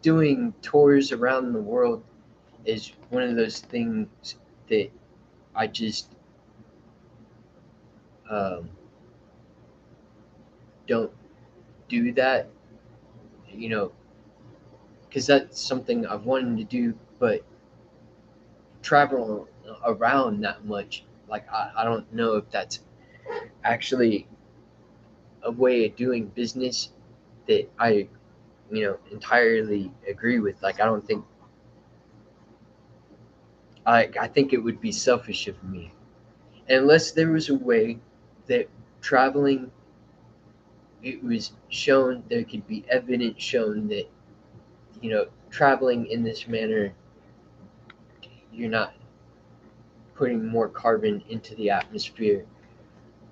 doing tours around the world is one of those things that I just um, don't do that, you know, because that's something I've wanted to do, but travel around that much, like I don't know if that's actually a way of doing business that I, entirely agree with. Like I don't think I think it would be selfish of me unless there was a way that traveling, it was shown, there could be evidence shown that traveling in this manner, you're not putting more carbon into the atmosphere.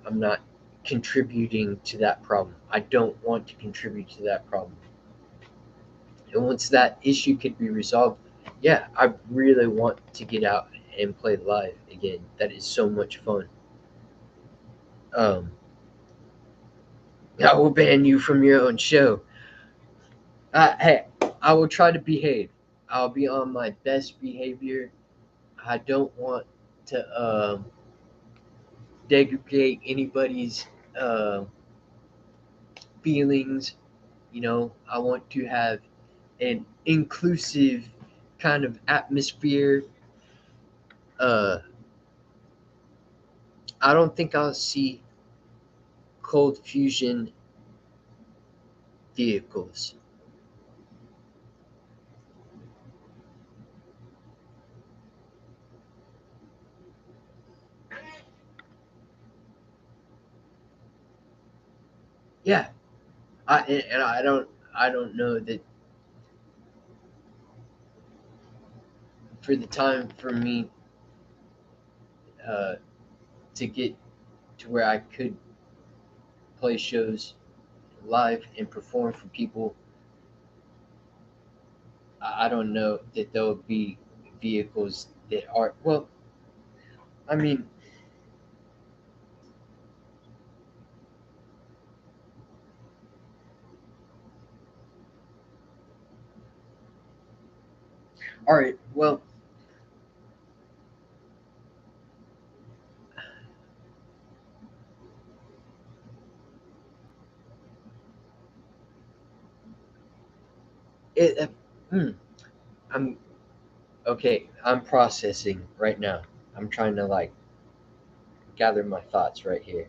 I'm not contributing to that problem. I don't want to contribute to that problem. And once that issue could be resolved, yeah, I really want to get out and play live again. That is so much fun. Um, I will ban you from your own show. Hey, I will try to behave. I'll be on my best behavior. I don't want to degrade anybody's uh, feelings. I want to have an inclusive kind of atmosphere. Uh, I don't think I'll see cold fusion vehicles. Yeah, and I don't know that for the time for me uh, to get to where I could play shows live and perform for people. I don't know that there will be vehicles that are well. I mean, all right. Well, it. Hmm, I'm okay. I'm processing right now. I'm trying to like gather my thoughts right here.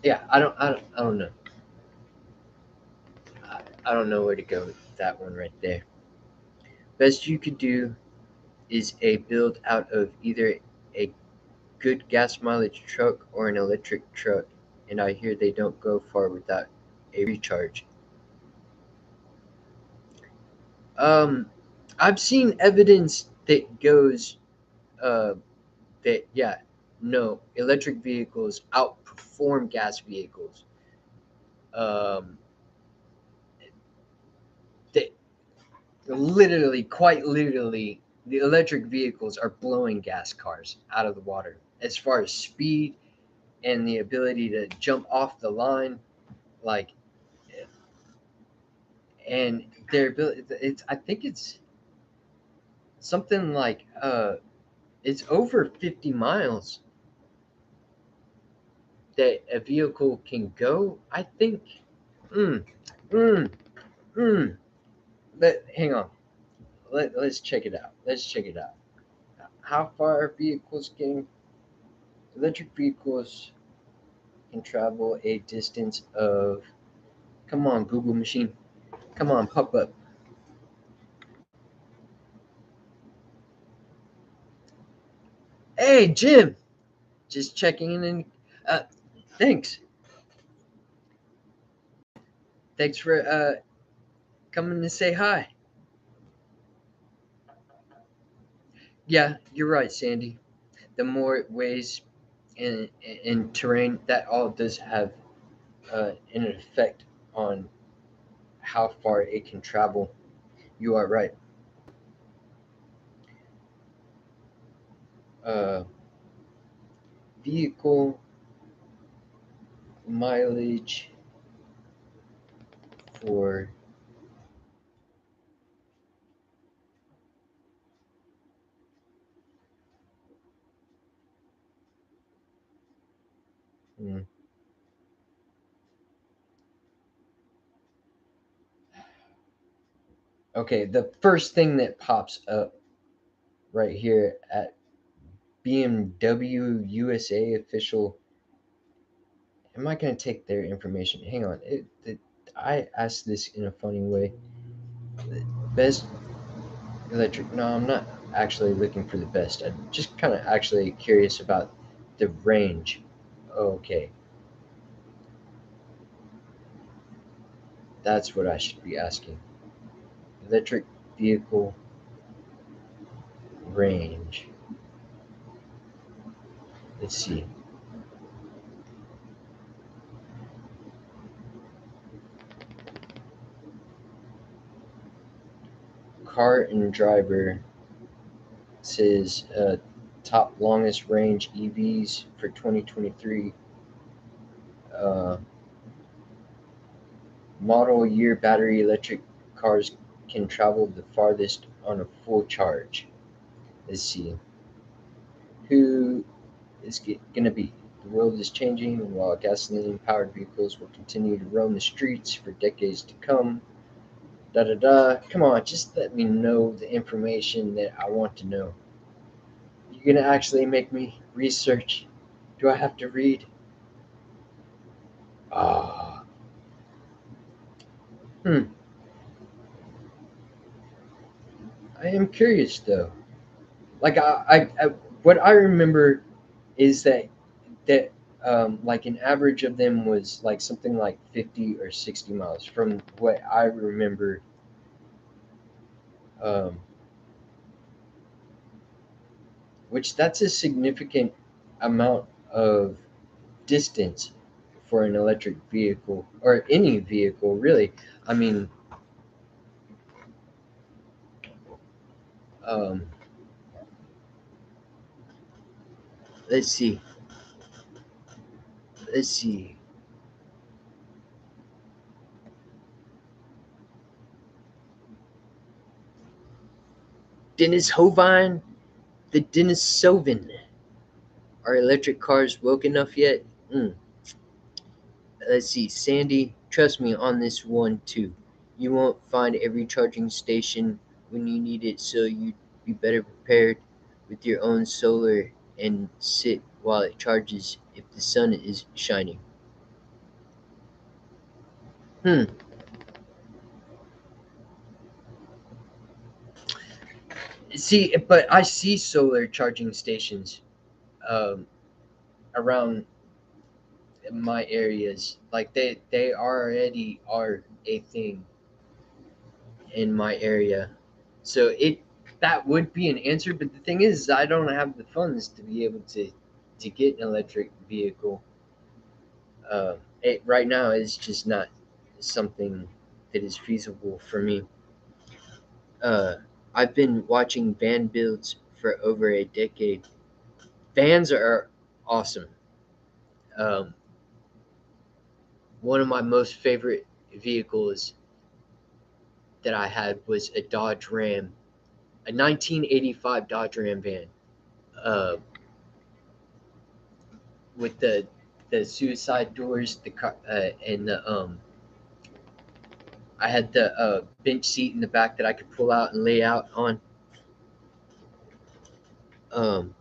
Yeah, I don't know. I don't know where to go with that one right there. Best you could do is a build out of either a good gas mileage truck or an electric truck, and I hear they don't go far without a recharge. Um, I've seen evidence that goes uh, that yeah, no, electric vehicles outperform gas vehicles. Um, that literally, quite literally, the electric vehicles are blowing gas cars out of the water as far as speed and the ability to jump off the line, like, and their ability. It's I think it's something like it's over 50 miles that a vehicle can go. I think. Mm, mm, mm. Hang on. Let's check it out. Let's check it out. How far vehicles can electric vehicles can travel a distance of? Come on, Google machine. Come on, pop up. Hey, Jim. Just checking in. And uh, thanks. Thanks for coming to say hi. Yeah, you're right, Sandy. The more it weighs in terrain, that all does have an effect on how far it can travel. You are right. Uh, Vehicle mileage for hmm, okay. The first thing that pops up right here at BMW USA official. Am I going to take their information? Hang on. I asked this in a funny way. Best electric. No, I'm not actually looking for the best. I'm just kind of actually curious about the range. Okay, that's what I should be asking. Electric vehicle range. Let's see. Car and driver says top longest range EVs for 2023. Uh, Model year battery electric cars can travel the farthest on a full charge. Let's see. Who is going to be? The world is changing, and while gasoline powered vehicles will continue to roam the streets for decades to come. Da da da. Come on, just let me know the information that I want to know. You're going to actually make me research. Do I have to read? Ah. Hmm. I am curious though. Like what I remember is that like an average of them was like something like 50 or 60 miles from what I remember. Um, which that's a significant amount of distance for an electric vehicle or any vehicle, really. I mean, um, let's see. Let's see. Dennis Hovine, the Denisovan. Are electric cars woke enough yet? Let's see. Sandy, trust me on this one too. You won't find every charging station when you need it, so you'd be better prepared with your own solar and sit while it charges if the sun is shining. Hmm. See, but I see solar charging stations um, around my areas. Like they already are a thing in my area. So that would be an answer, but the thing is, I don't have the funds to be able to get an electric vehicle. It right now is just not something that is feasible for me. Uh, I've been watching van builds for over a decade. Vans are awesome. Um, One of my most favorite vehicles that I had was a Dodge Ram, a 1985 Dodge Ram van. Uh, with the suicide doors, the car, and the I had the bench seat in the back that I could pull out and lay out on. Um,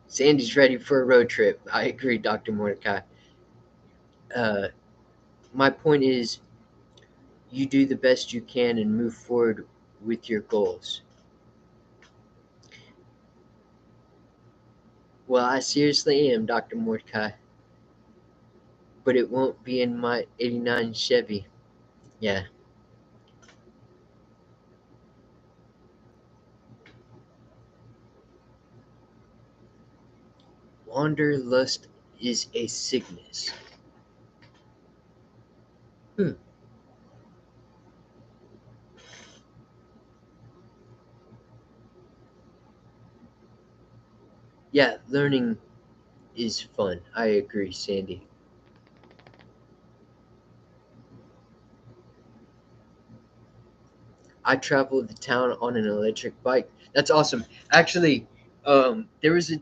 Sandy's ready for a road trip. I agree, Dr. Mordecai. Uh, my point is, you do the best you can and move forward with your goals. Well, I seriously am, Dr. Mordecai, but it won't be in my '89 Chevy. Yeah, wanderlust is a sickness. Hmm. Yeah, learning is fun. I agree, Sandy. I traveled the town on an electric bike. That's awesome. Actually, there was a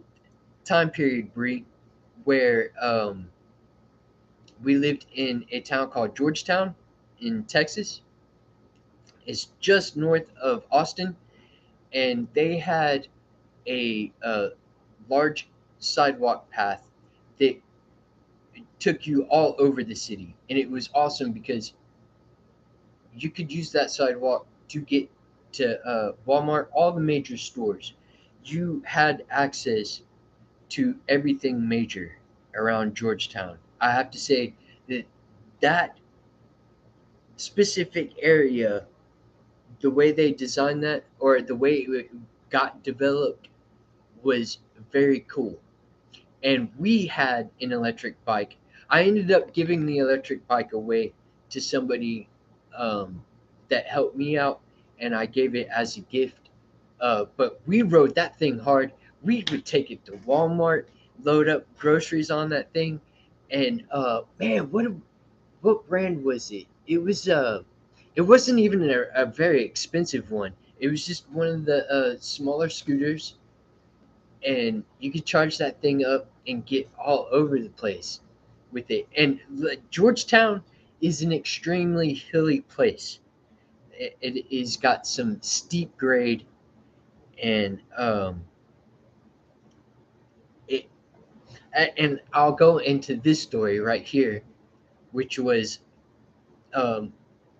time period, Bree, where we lived in a town called Georgetown in Texas. It's just north of Austin, and they had a large sidewalk path that took you all over the city, and it was awesome because you could use that sidewalk to get to Walmart, all the major stores. You had access to everything major around Georgetown. I have to say that that specific area, the way they designed that or the way it got developed was very cool. And we had an electric bike. I ended up giving the electric bike away to somebody um, that helped me out, and I gave it as a gift. But we rode that thing hard. We would take it to Walmart, load up groceries on that thing, and man, what brand was it? It wasn't even a very expensive one. It was just one of the smaller scooters, and you could charge that thing up and get all over the place with it. And Georgetown is an extremely hilly place. It is got some steep grade, and it and I'll go into this story right here, which was um,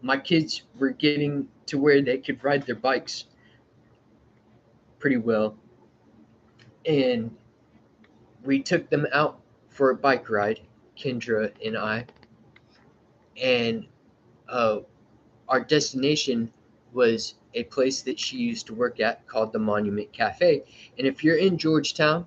my kids were getting to where they could ride their bikes pretty well, and we took them out for a bike ride, Kendra and I, and uh, our destination was a place that she used to work at called the Monument Cafe. And if you're in Georgetown,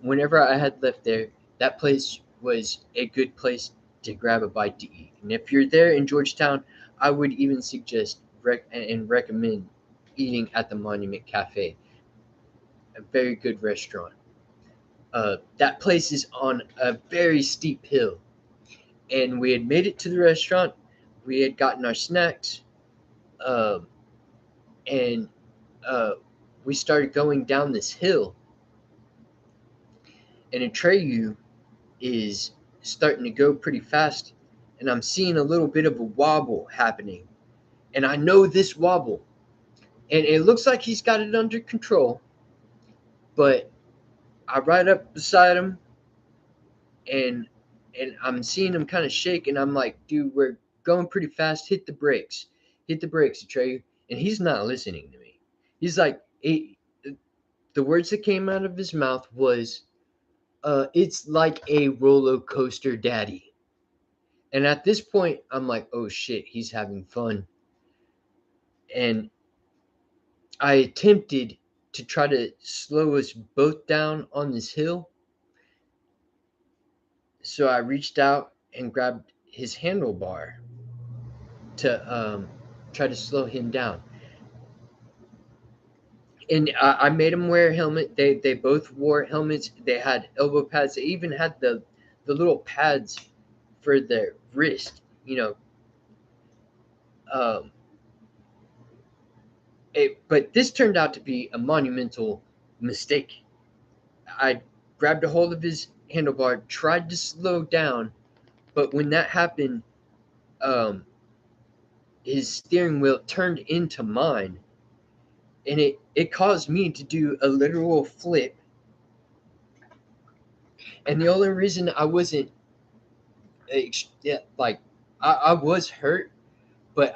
whenever I had left there, that place was a good place to grab a bite to eat. And if you're there in Georgetown, I would even suggest and recommend eating at the Monument Cafe, a very good restaurant. That place is on a very steep hill, and we had made it to the restaurant. We had gotten our snacks, um, and uh, we started going down this hill, and Atreyu is starting to go pretty fast, and I'm seeing a little bit of a wobble happening, and I know this wobble, and it looks like he's got it under control, but I ride up beside him, and I'm seeing him kind of shake, and I'm like, dude, we're going pretty fast. Hit the brakes, Atreyu, and he's not listening to me. He's like, the words that came out of his mouth was, it's like a roller coaster, daddy. And at this point, I'm like, oh shit, he's having fun. And I attempted to try to slow us both down on this hill. So I reached out and grabbed his handlebar to try to slow him down. And I made him wear a helmet. They both wore helmets. They had elbow pads. They even had the little pads for their wrist. Um, but this turned out to be a monumental mistake. I grabbed a hold of his handlebar, tried to slow down, but when that happened, um, his steering wheel turned into mine, and it caused me to do a literal flip. And the only reason I wasn't like I was hurt, but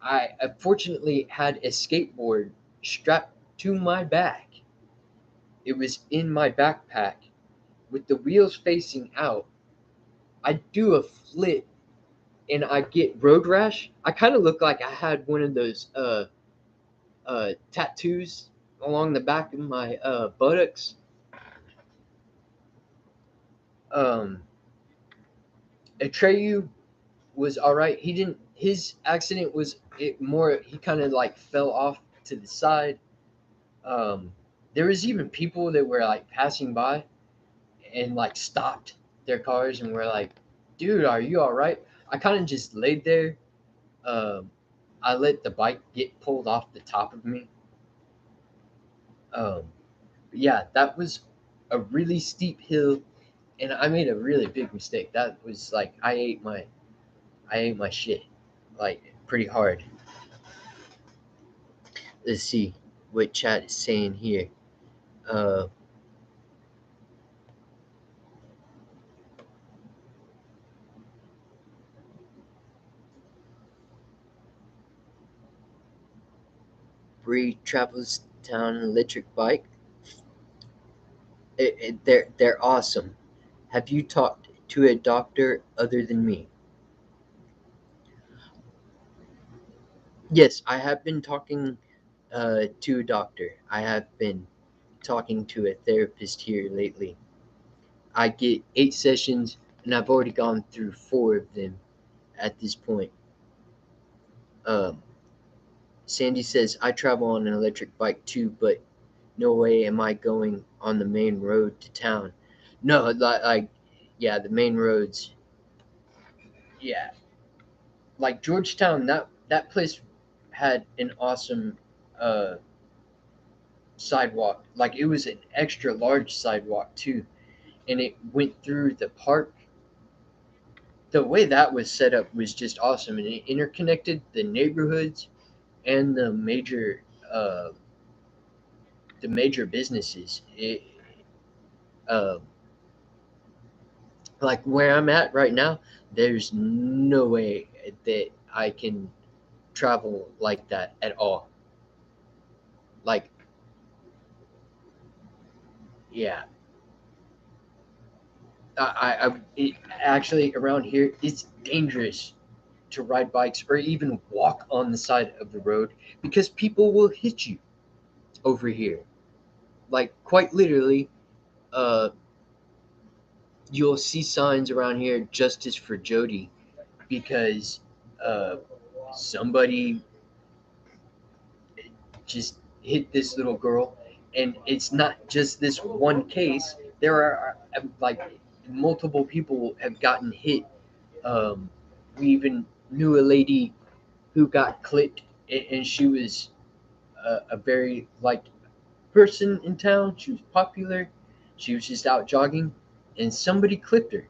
I unfortunately had a skateboard strapped to my back. It was in my backpack with the wheels facing out. I do a flip and I get road rash. I kind of look like I had one of those tattoos along the back of my buttocks. Um, Atreyu was all right. He didn't. His accident was it more. He kind of like fell off to the side. Um, there was even people that were like passing by and like stopped their cars and were like, "Dude, are you all right?" I kind of just laid there. Um, I let the bike get pulled off the top of me. Um, yeah, that was a really steep hill, and I made a really big mistake. That was like I ate my shit, like pretty hard. Let's see what chat is saying here. Uh, Bree travels down an electric bike. They're awesome. Have you talked to a doctor other than me? Yes, I have been talking to a doctor. I have been talking to a therapist here lately. I get 8 sessions, and I've already gone through 4 of them at this point. Um, Sandy says, I travel on an electric bike too, but no way am I going on the main road to town. No, yeah, the main roads. Yeah, like Georgetown, that place had an awesome uh, sidewalk. Like it was an extra large sidewalk too, and it went through the park. The way that was set up was just awesome, and it interconnected the neighborhoods and uh, the major businesses. Uh, like where I'm at right now, there's no way that I can travel like that at all. Like, yeah, actually around here it's dangerous to ride bikes or even walk on the side of the road because people will hit you over here. Like quite literally, uh, you'll see signs around here, justice for Jody, because uh, somebody just hit this little girl, and it's not just this one case. There are like multiple people have gotten hit. Um, we even knew a lady who got clipped, and she was a very liked person in town. She was popular. She was just out jogging, and somebody clipped her.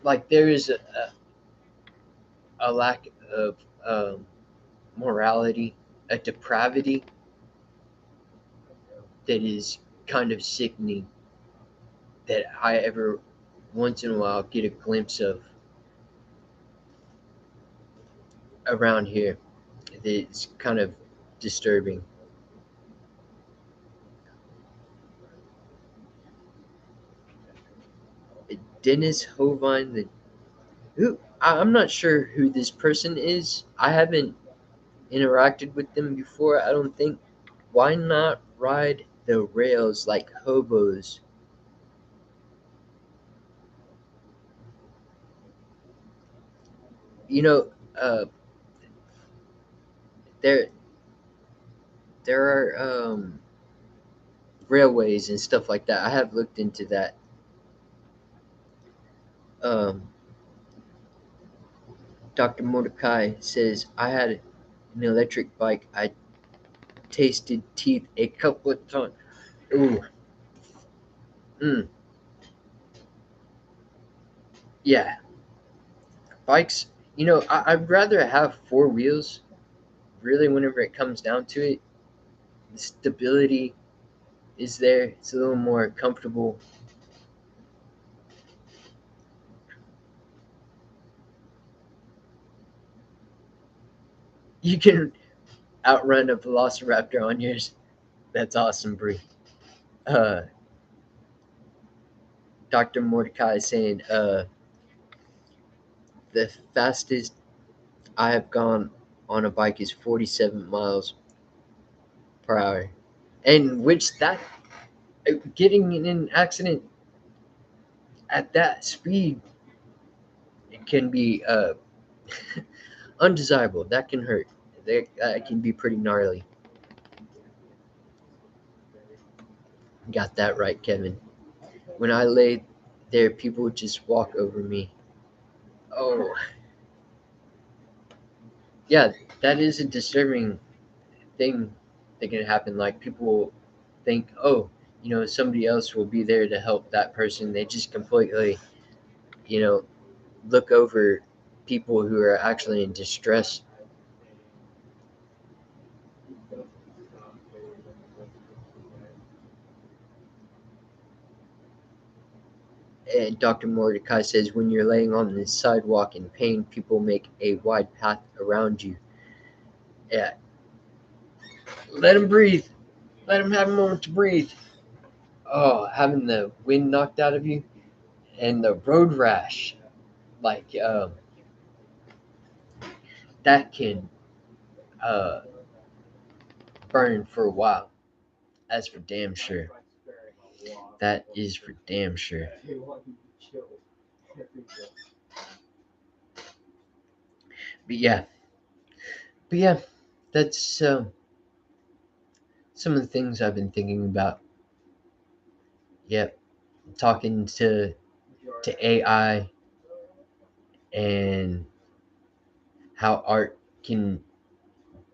Like there is a lack of um, morality, a depravity that is kind of sickening that I ever once in a while get a glimpse of around here. It's kind of disturbing. Dennis Hovine, I'm not sure who this person is. I haven't interacted with them before. I don't think. Why not ride the rails like hobos? You know, uh, there there are railways and stuff like that. I have looked into that. Um, Dr. Mordecai says I had an electric bike. I tasted teeth a couple of times. Ooh, mm, yeah, bikes. I'd rather have four wheels. Really, whenever it comes down to it, the stability is there. It's a little more comfortable. You can outrun a velociraptor on yours. That's awesome, Brie. Uh, Dr. Mordecai is saying the fastest I have gone on a bike is 47 miles per hour. And which that getting in an accident at that speed it can be undesirable. That can hurt. That can be pretty gnarly. Got that right, Kevin. When I lay there, people would just walk over me. Oh, yeah, that is a disturbing thing that can happen. Like people will think, oh, somebody else will be there to help that person. They just completely, you know, look over people who are actually in distress. And Dr. Mordecai says, when you're laying on the sidewalk in pain, people make a wide path around you. Yeah, let them breathe. Let them have a moment to breathe. Oh, having the wind knocked out of you and the road rash, like that can uh, burn for a while. That's for damn sure. That is for damn sure. But yeah, but yeah, that's some of the things I've been thinking about. Yeah, talking to AI and how art can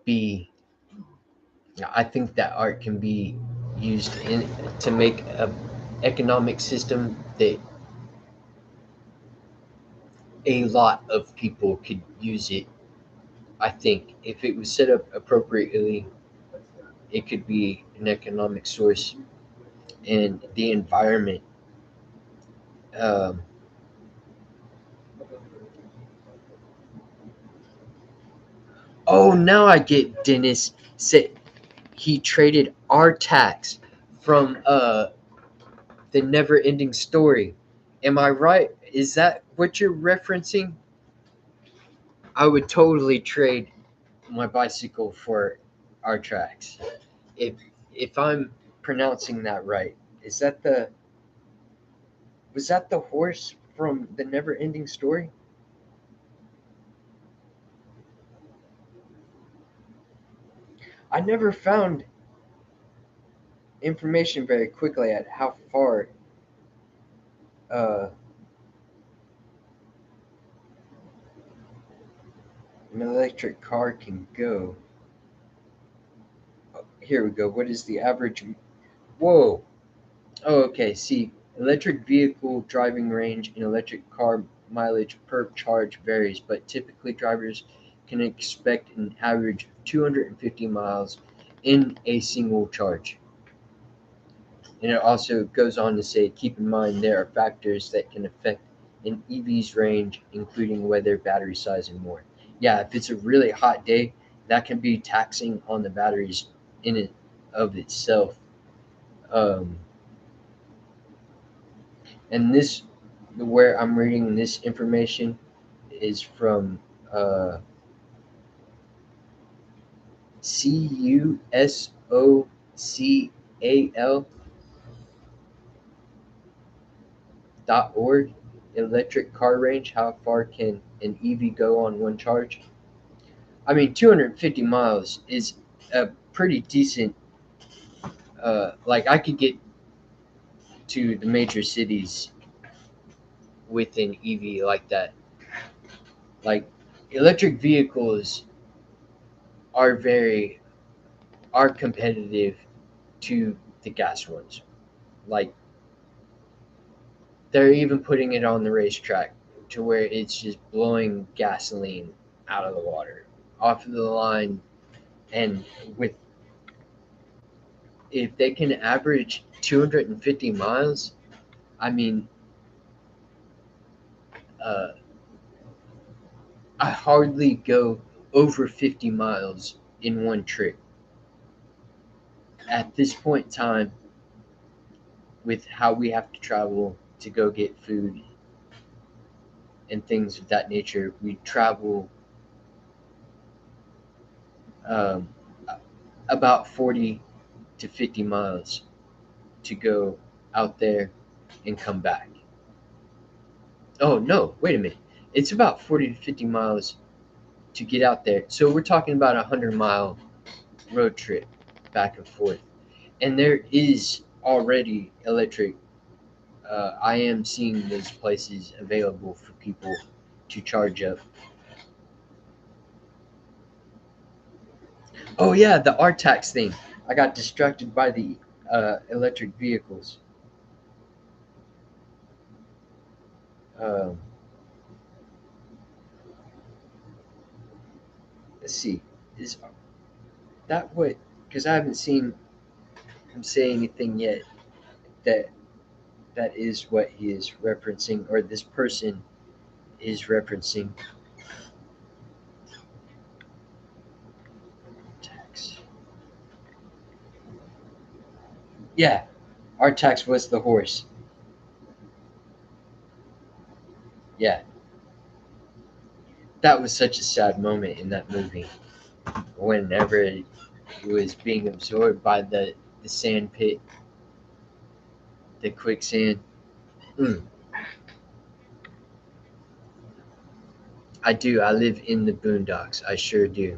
be. I think that art can be used to make a economic system that a lot of people could use it. I think if it was set up appropriately, it could be an economic source, and the environment. Um, oh, now I get Dennis said he traded our tax from the never ending story. Am I right? Is that what you're referencing? I would totally trade my bicycle for our tracks. If if I'm pronouncing that right, is that the was that the horse from the never ending story? I never found information very quickly at how far uh, an electric car can go. Oh, here we go. What is the average? Whoa. Oh, okay. See, electric vehicle driving range and electric car mileage per charge varies, but typically drivers can expect an average of 250 miles in a single charge. And it also goes on to say, keep in mind there are factors that can affect an EV's range, including weather, battery size, and more. Yeah, if it's a really hot day, that can be taxing on the batteries in it of itself. Um, and this, where I'm reading this information, is from uh, CUSOCAL.org. Electric car range. How far can an EV go on one charge? I mean, 250 miles is a pretty decent. Like I could get to the major cities with an EV like that. Like electric vehicles are very are competitive to the gas ones. Like they're even putting it on the racetrack to where it's just blowing gasoline out of the water, off of the line, and with if they can average 250 miles, I mean, uh, I hardly go over 50 miles in one trip. At this point in time, with how we have to travel to go get food and things of that nature, we travel um, about 40 to 50 miles to go out there and come back. Oh, no, wait a minute. It's about 40 to 50 miles to get out there. So we're talking about a 100-mile road trip back and forth. And there is already electric. I am seeing those places available for people to charge up. Oh yeah, the R tax thing. I got distracted by the electric vehicles. Um, let's see, is that what? Because I haven't seen him say anything yet that that is what he is referencing, or this person is referencing tax. Yeah, our tax was the horse. Yeah, that was such a sad moment in that movie. Whenever it was being absorbed by the sand pit. the quicksand. Mm, I do. I live in the boondocks. I sure do.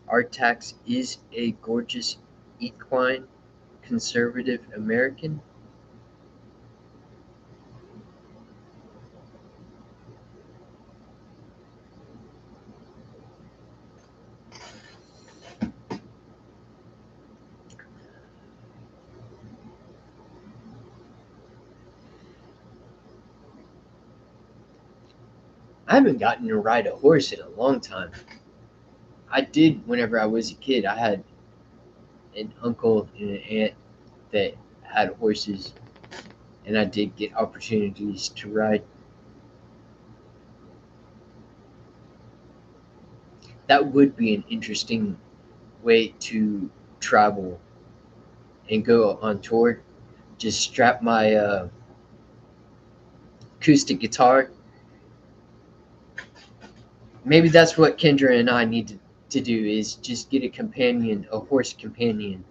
Artax is a gorgeous equine conservative American. I haven't gotten to ride a horse in a long time. I did whenever I was a kid. I had an uncle and an aunt that had horses, and I did get opportunities to ride. That would be an interesting way to travel and go on tour. Just strap my acoustic guitar. Maybe that's what Kendra and I need to do is just get a companion, a horse companion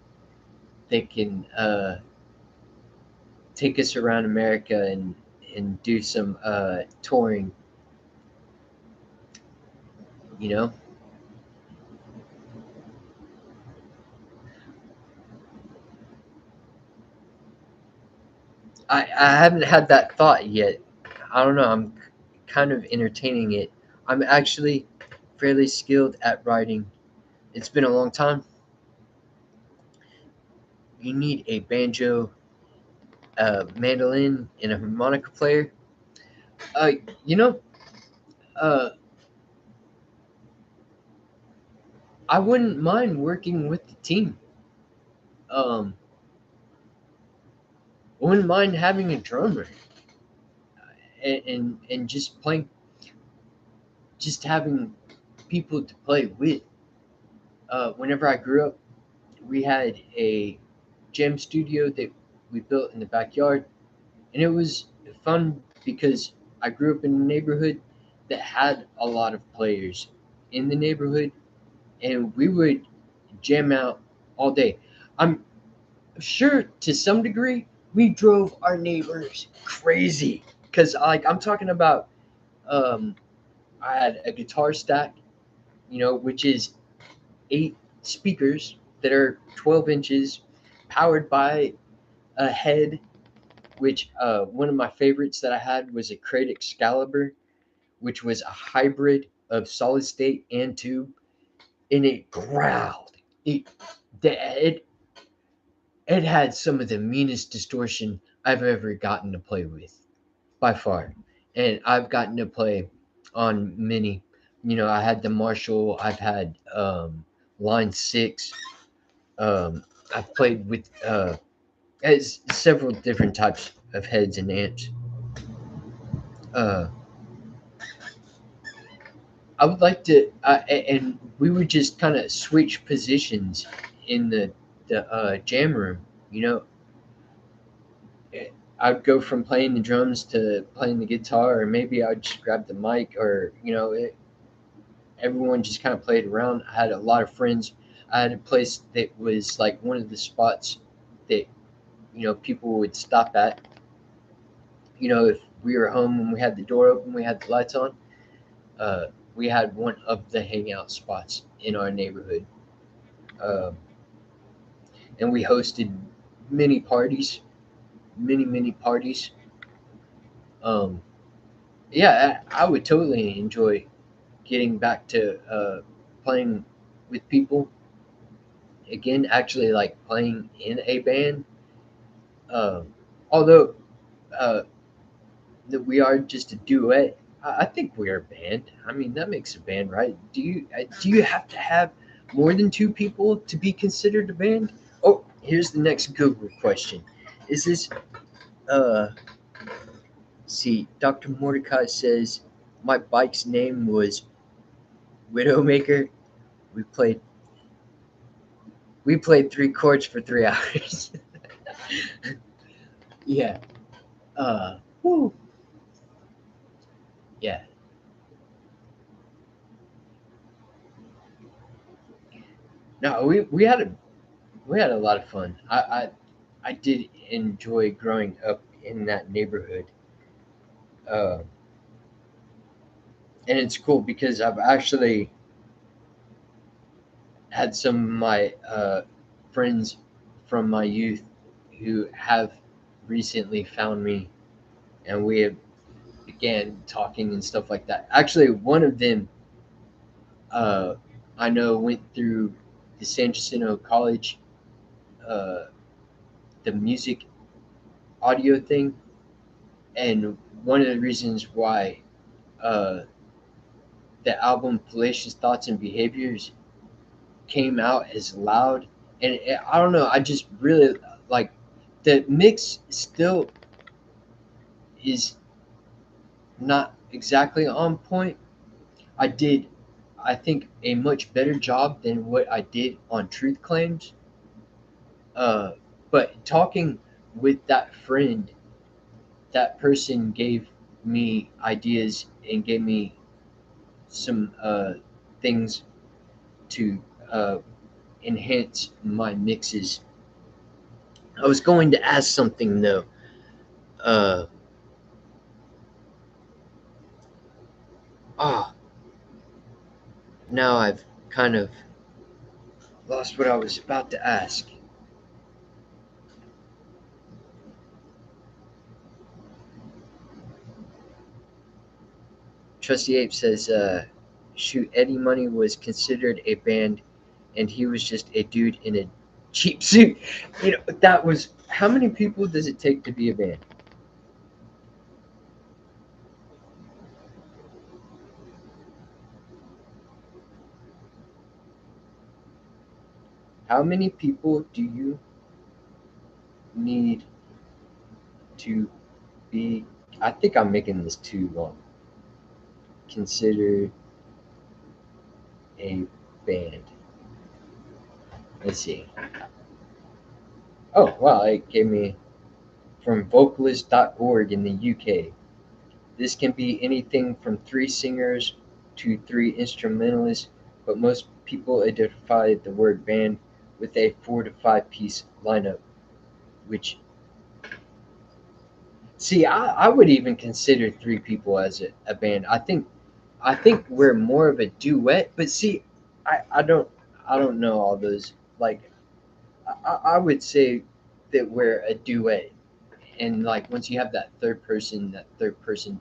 that can take us around America and do some touring. You know, I haven't had that thought yet. I don't know. I'm kind of entertaining it. I'm actually fairly skilled at writing. It's been a long time. You need a banjo, a mandolin, and a harmonica player. Uh, you know, uh, I wouldn't mind working with the team. Um, I wouldn't mind having a drummer and just playing, just having people to play with. Whenever I grew up, we had a jam studio that we built in the backyard, and it was fun because I grew up in a neighborhood that had a lot of players in the neighborhood, and we would jam out all day. I'm sure to some degree we drove our neighbors crazy because like I'm talking about um, I had a guitar stack, which is 8 speakers that are 12 inches, powered by a head. Which one of my favorites that I had was a Crate Excalibur, which was a hybrid of solid state and tube, and it growled. It it had some of the meanest distortion I've ever gotten to play with, by far. And I've gotten to play on many. I had the Marshall. I've had Line 6. I've played with several different types of heads and amps. Uh, I would like to, and we would just kind of switch positions in the jam room. You know, I'd go from playing the drums to playing the guitar, or maybe I'd just grab the mic, or everyone just kind of played around. I had a lot of friends. I had a place that was like one of the spots that people would stop at. If we were home and we had the door open, we had the lights on. We had one of the hangout spots in our neighborhood, um, and we hosted many parties, many parties. Um, yeah, I would totally enjoy getting back to playing with people again. Actually, like playing in a band. Although uh, that we are just a duet, I think we're a band. I mean, that makes a band, right? Do you have to have more than 2 people to be considered a band? Oh, here's the next Google question: Is this uh? See, Dr. Mordecai says my bike's name was Widowmaker. We played we played 3 chords for 3 hours. Yeah. Uh. Whew. Yeah. No, we had a lot of fun. I did enjoy growing up in that neighborhood, uh, and it's cool because I've actually had some of my friends from my youth who have recently found me, and we have began talking and stuff like that. Actually, one of them uh, I know went through the San Jacinto College, uh, the music audio thing, and one of the reasons why uh, the album Fallacious Thoughts and Behaviors came out as loud. And I don't know, I just really like the mix still is not exactly on point. I did, I think, a much better job than what I did on Truth Claims. Uh, but talking with that friend, that person gave me ideas and gave me some things to uh, enhance my mixes. I was going to ask something though. Uh, ah, Now I've kind of lost what I was about to ask. Trusty Ape says, "Shoot, Eddie Money was considered a band, and he was just a dude in a cheap suit." That was how many people does it take to be a band? How many people do you need to be? I think I'm making this too long. Considered a band. Let's see. Oh, wow, it gave me from vocalist.org in the UK. This can be anything from three singers to three instrumentalists, but most people identify the word band with a 4 to 5 piece lineup, which, see, I would even consider three people as a band. I think we're more of a duet, but see, I don't know all those. Like, I would say that we're a duet, and like once you have that third person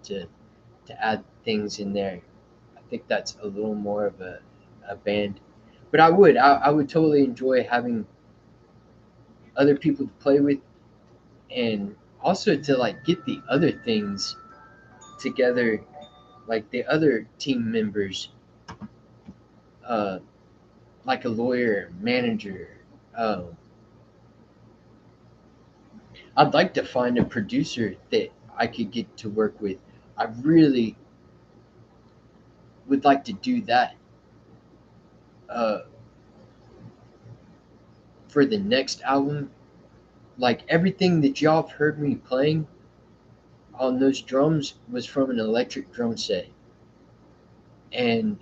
to add things in there, I think that's a little more of a band. But I would totally enjoy having other people to play with, and also to like get the other things together, like the other team members, uh, like a lawyer, manager. Um, I'd like to find a producer that I could get to work with. I really would like to do that uh, for the next album. Like everything that y'all have heard me playing on those drums was from an electric drum set. And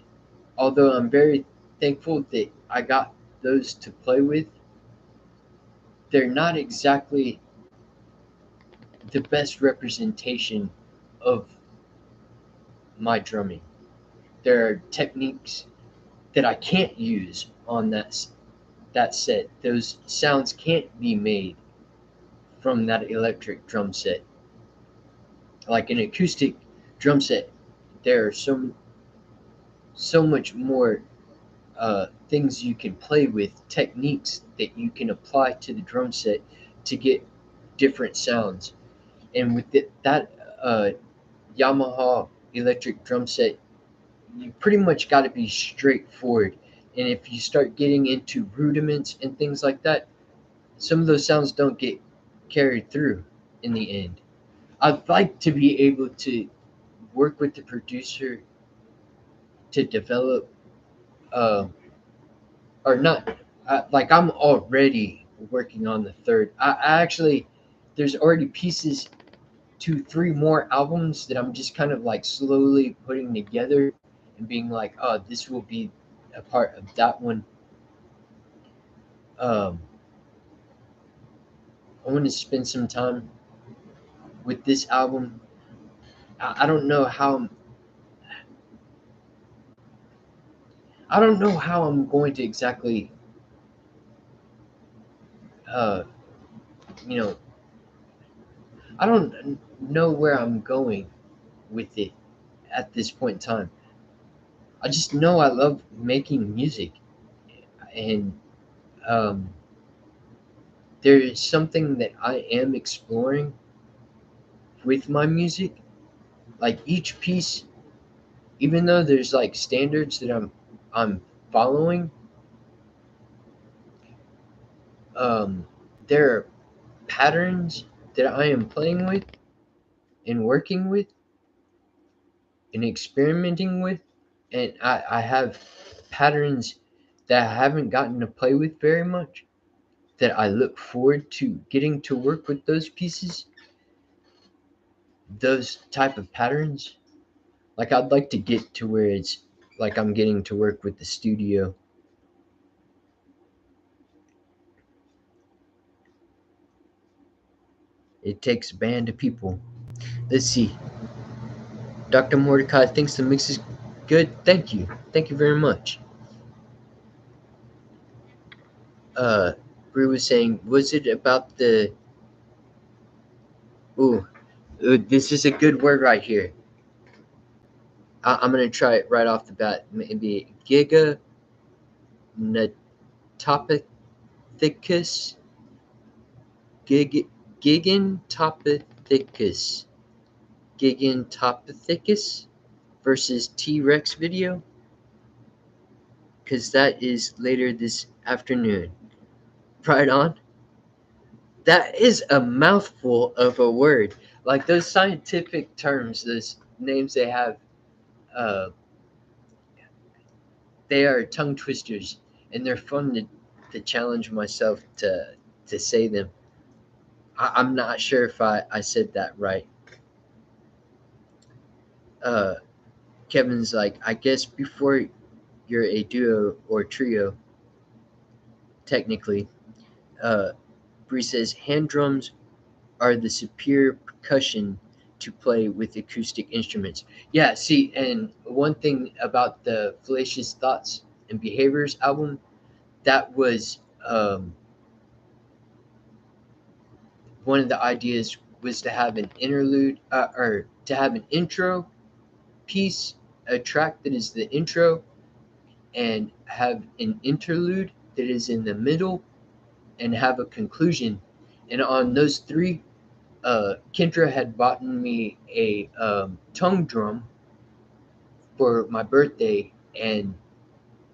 although I'm very thankful that I got those to play with, they're not exactly the best representation of my drumming. There are techniques that I can't use on that set. Those sounds can't be made from that electric drum set. Like an acoustic drum set, there are so much more things you can play with, techniques that you can apply to the drum set to get different sounds. And with that Yamaha electric drum set, you pretty much got to be straightforward. And if you start getting into rudiments and things like that, some of those sounds don't get carried through in the end. I'd like to be able to work with the producer to develop, uh, or not, like I'm already working on the third. I actually, there's already pieces to 3 more albums that I'm just kind of like slowly putting together and being like, oh, this will be a part of that one. Um, I want to spend some time with this album. I don't know how I'm going to exactly uh, you know, I don't know where I'm going with it at this point in time. I just know I love making music, and um, there is something that I am exploring with my music. Like each piece, even though there's like standards that I'm following, um, there are patterns that I am playing with and working with and experimenting with, and I have patterns that I haven't gotten to play with very much that I look forward to getting to work with those pieces, those type of patterns. Like I'd like to get to where it's like I'm getting to work with the studio. It takes a band of people. Let's see. Dr. Mordecai thinks the mix is good. Thank you. Thank you very much. Uh Brie was saying, was it about the ooh, this is a good word right here. I'm gonna try it right off the bat. Maybe gigantopathicus, gig, gigantopathicus, gigantopathicus versus T-Rex video, because that is later this afternoon. Right on. That is a mouthful of a word. Like those scientific terms, those names they have, uh, they are tongue twisters, and they're fun to challenge myself to say them. I'm not sure if I said that right. Uh, Kevin's like, I guess before you're a duo or trio, technically. Uh, Bree says hand drums are the superior percussion to play with acoustic instruments. Yeah, see, and one thing about the Fallacious Thoughts and Behaviors album, that was one of the ideas was to have an interlude or to have an intro piece, a track that is the intro, and have an interlude that is in the middle, and have a conclusion. And on those three, Kendra had bought me a tongue drum for my birthday, and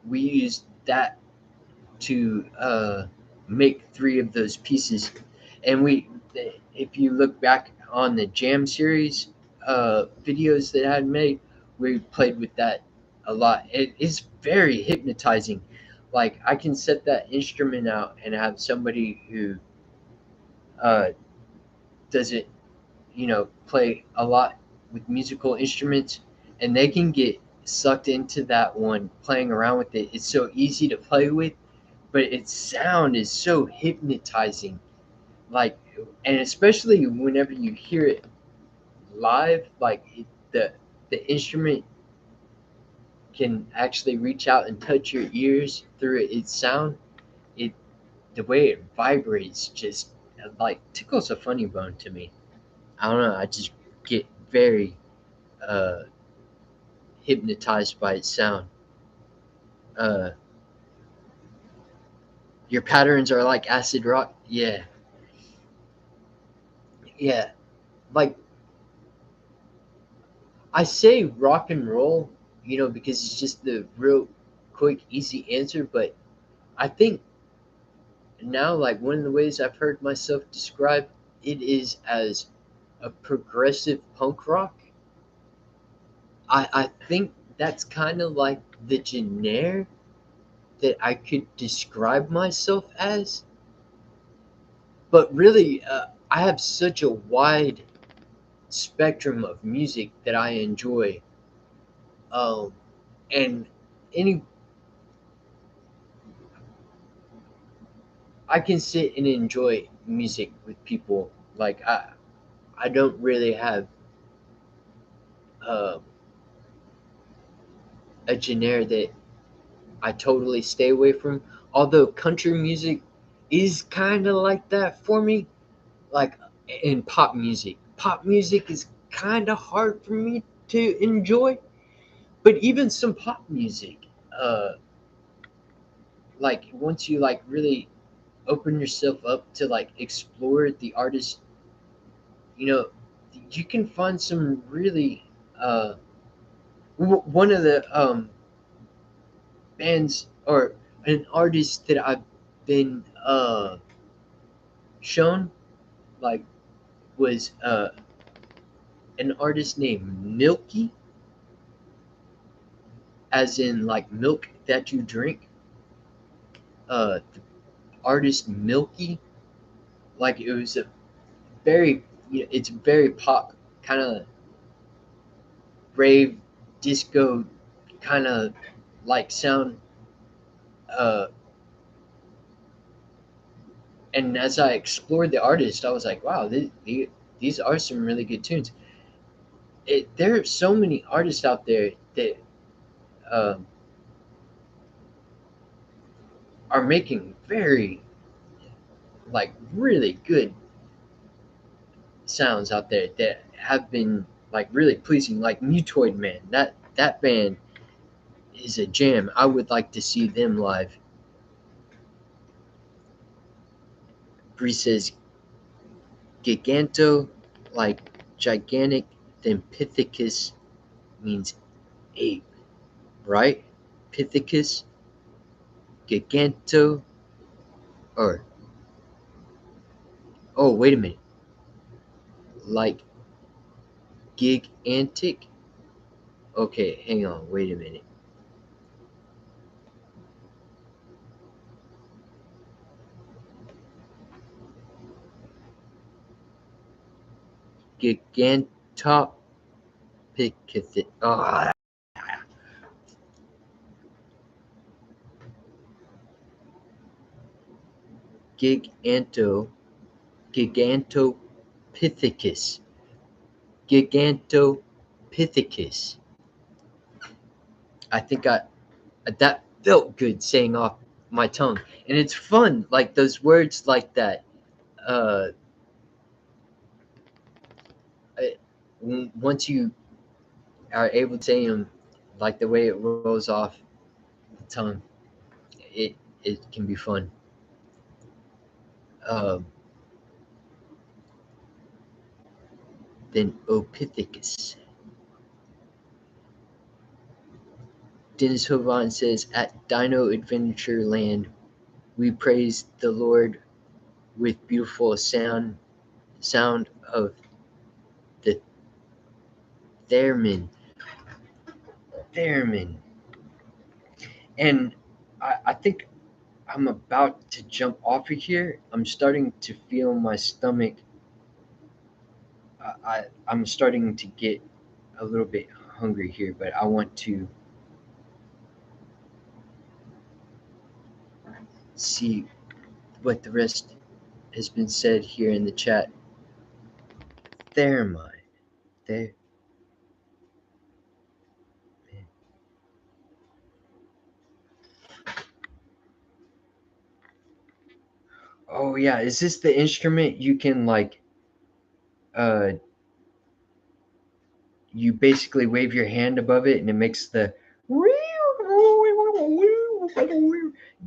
we used that to make three of those pieces. And if you look back on the Jam series videos that I had made, we played with that a lot. It is very hypnotizing. Like I can set that instrument out and have somebody who uh, does it, play a lot with musical instruments, and they can get sucked into that one, playing around with it. It's so easy to play with, but its sound is so hypnotizing. Like, and especially whenever you hear it live, like the instrument can actually reach out and touch your ears through its sound. It The way it vibrates just like tickles a funny bone to me. I don't know. I just get very uh, hypnotized by its sound. Uh, your patterns are like acid rock. Yeah, yeah. Like I say rock and roll, because it's just the real quick, easy answer. But I think now, like one of the ways I've heard myself describe it is as a progressive punk rock. I think that's kind of like the genre that I could describe myself as. But really, I have such a wide spectrum of music that I enjoy. Um, and any I can sit and enjoy music with people. Like I don't really have uh, a genre that I totally stay away from. Although country music is kind of like that for me. Like in pop music, pop music is kind of hard for me to enjoy. But even some pop music, uh, like once you like really open yourself up to like explore the artist, you know, you can find some really one of the bands or an artist that I've been shown like was an artist named Milky, as in like milk that you drink. The artist Milky, like it was a very, it's very pop kind of rave disco kind of like sound. Uh, and as I explored the artist, I was like, wow, these are some really good tunes. There are so many artists out there that um, are making very like really good sounds out there that have been like really pleasing. Like Mutoid Man, that band is a jam. I would like to see them live. Bree says giganto, like gigantic, then pithecus means ape, right? Pithecus, giganto, or oh wait a minute, like gigantic. Okay, hang on, wait a minute. Gigantopithecus. Oh, giganto, gigantopithecus, gigantopithecus. I think I that felt good saying off my tongue, and it's fun. Like those words like that. Uh, Once you are able to say them, like the way it rolls off the tongue, it it can be fun. Um, then Opithecus. Dennis Hovan says, at Dino Adventure Land, we praise the Lord with beautiful sound of the theremin. Theremin. And I think I'm about to jump off of here. I'm starting to feel my stomach. I'm starting to get a little bit hungry here, but I want to see what the rest has been said here in the chat. Theremin. There. Oh yeah, is this the instrument you can like uh you basically wave your hand above it and it makes the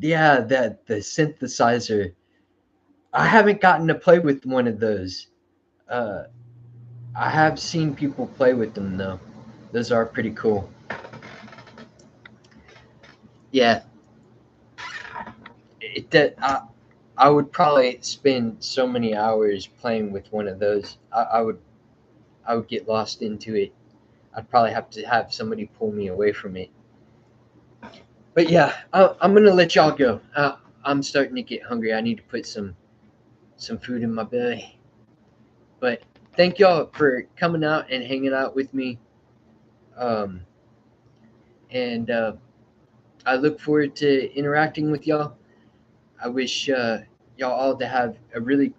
yeah, that the synthesizer. I haven't gotten to play with one of those. Uh I have seen people play with them though. Those are pretty cool. Yeah, that I would probably spend so many hours playing with one of those. I would get lost into it. I'd probably have to have somebody pull me away from it. But yeah, I'm gonna let y'all go. I'm starting to get hungry. I need to put some food in my belly. But thank y'all for coming out and hanging out with me. Um, and I look forward to interacting with y'all. I wish y'all all to have a really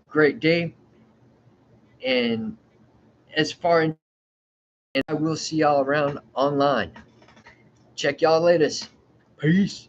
great day. And as far as and I will see y'all around online. Check y'all later. Peace.